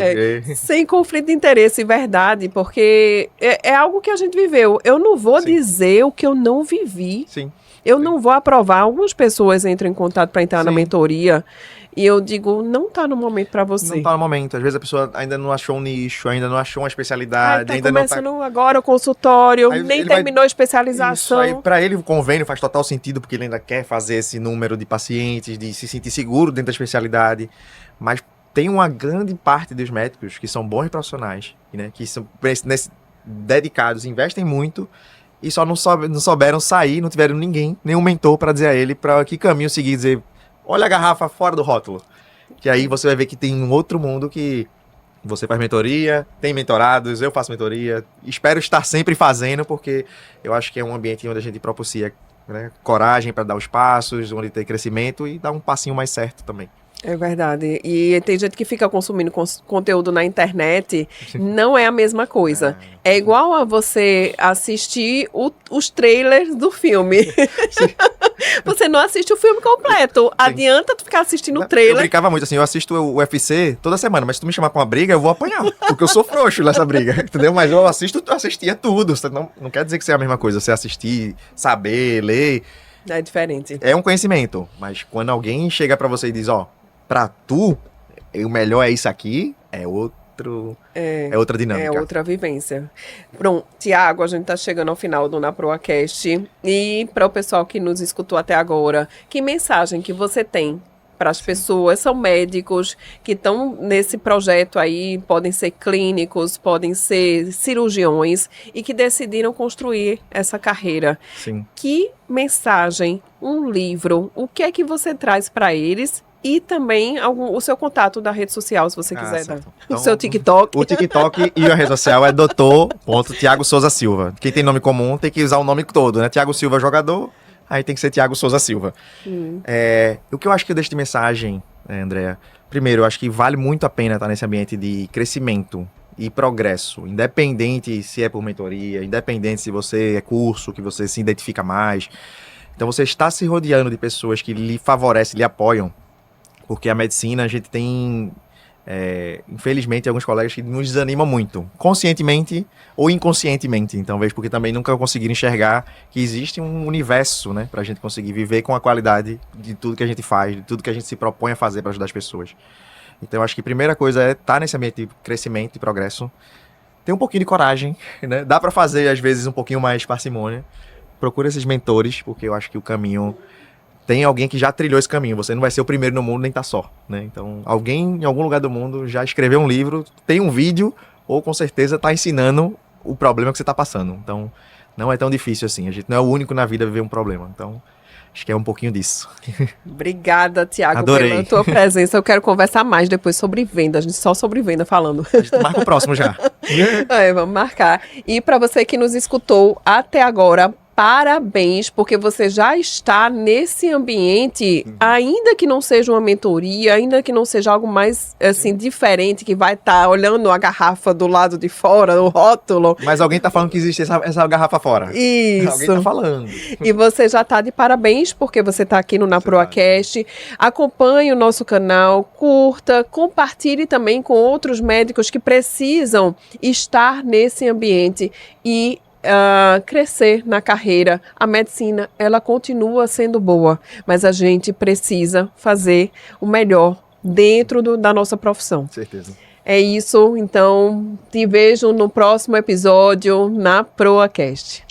sem conflito de interesse, verdade, porque é algo que a gente viveu. Eu não vou
Sim.
dizer o que eu não vivi.
Sim.
Eu não vou aprovar. Algumas pessoas entram em contato para entrar na
Sim.
mentoria e eu digo, não está no momento para você.
Não tá no momento. Às vezes a pessoa ainda não achou um nicho, ainda não achou uma especialidade,
Tá
ainda não tá...
começando agora o consultório,
Aí
nem
ele vai-
terminou a
Isso,
especialização.
aí pra ele o convênio faz total sentido, porque ele ainda quer fazer esse número de pacientes, de se sentir seguro dentro da especialidade, mas tem uma grande parte dos médicos que são bons profissionais, né, que são dedicados, investem muito e só não souberam sair, não tiveram ninguém, nenhum mentor para dizer a ele para que caminho seguir, dizer, olha a garrafa fora do rótulo. Que aí você vai ver que tem um outro mundo que você faz mentoria, tem mentorados, eu faço mentoria, espero estar sempre fazendo, porque eu acho que é um ambiente onde a gente propicia, né, coragem para dar os passos, onde tem crescimento e dar um passinho mais certo também.
É verdade. E tem gente que fica consumindo conteúdo na internet, não é a mesma coisa. É igual a você assistir os trailers do filme. Você não assiste o filme completo. Sim. Adianta tu ficar assistindo o trailer.
Eu brincava muito assim, eu assisto o UFC toda semana, mas se tu me chamar pra uma briga, eu vou apanhar. Porque eu sou frouxo nessa briga, entendeu? Mas eu assistia tudo. Não quer dizer que seja a mesma coisa. Você assistir, saber, ler.
É diferente.
É um conhecimento. Mas quando alguém chega pra você e diz, ó, pra tu, o melhor é isso aqui, é outra dinâmica.
É outra vivência. Pronto, Tiago, a gente tá chegando ao final do NaProAcast. E para o pessoal que nos escutou até agora, que mensagem que você tem para as pessoas? São médicos que estão nesse projeto aí, podem ser clínicos, podem ser cirurgiões e que decidiram construir essa carreira.
Sim.
Que mensagem, um livro, o que é que você traz para eles? E também o seu contato da rede social, se você quiser dar. Então, o seu TikTok.
O TikTok e a rede social é Dr. Souza Silva. Quem tem nome comum tem que usar o nome todo, né? Thiago Silva, jogador, aí tem que ser Thiago Souza Silva. O que eu acho que eu deixo de mensagem, Andréa, primeiro, eu acho que vale muito a pena estar nesse ambiente de crescimento e progresso, independente se é por mentoria, independente se você é curso, que você se identifica mais. Então, você está se rodeando de pessoas que lhe favorecem, lhe apoiam. Porque a medicina, a gente tem, infelizmente, alguns colegas que nos desanimam muito, conscientemente ou inconscientemente, talvez, porque também nunca conseguiram enxergar que existe um universo, né, para a gente conseguir viver com a qualidade de tudo que a gente faz, de tudo que a gente se propõe a fazer para ajudar as pessoas. Então, eu acho que a primeira coisa é estar nesse ambiente de crescimento e progresso, ter um pouquinho de coragem, né, dá para fazer, às vezes, um pouquinho mais parcimônia, procura esses mentores, porque eu acho que o caminho... Tem alguém que já trilhou esse caminho, você não vai ser o primeiro no mundo, nem tá só, né? Então, alguém em algum lugar do mundo já escreveu um livro, tem um vídeo, ou com certeza tá ensinando o problema que você tá passando. Então, não é tão difícil assim, a gente não é o único na vida a viver um problema. Então, acho que é um pouquinho disso.
Obrigada, Tiago,
Adorei.
Pela tua presença. Eu quero conversar mais depois sobre venda, a gente só sobre venda falando.
A gente marca o próximo já.
Vamos marcar. E para você que nos escutou até agora, parabéns, porque você já está nesse ambiente, ainda que não seja uma mentoria, ainda que não seja algo mais, assim, diferente, que vai estar olhando a garrafa do lado de fora, o rótulo.
Mas alguém tá falando que existe essa garrafa fora.
Isso.
Alguém tá falando.
E você já está de parabéns, porque você está aqui no NaProAcast. Acompanhe o nosso canal, curta, compartilhe também com outros médicos que precisam estar nesse ambiente e crescer na carreira. A medicina, ela continua sendo boa, mas a gente precisa fazer o melhor dentro da nossa profissão.
Certeza.
É isso, então te vejo no próximo episódio NaProAcast.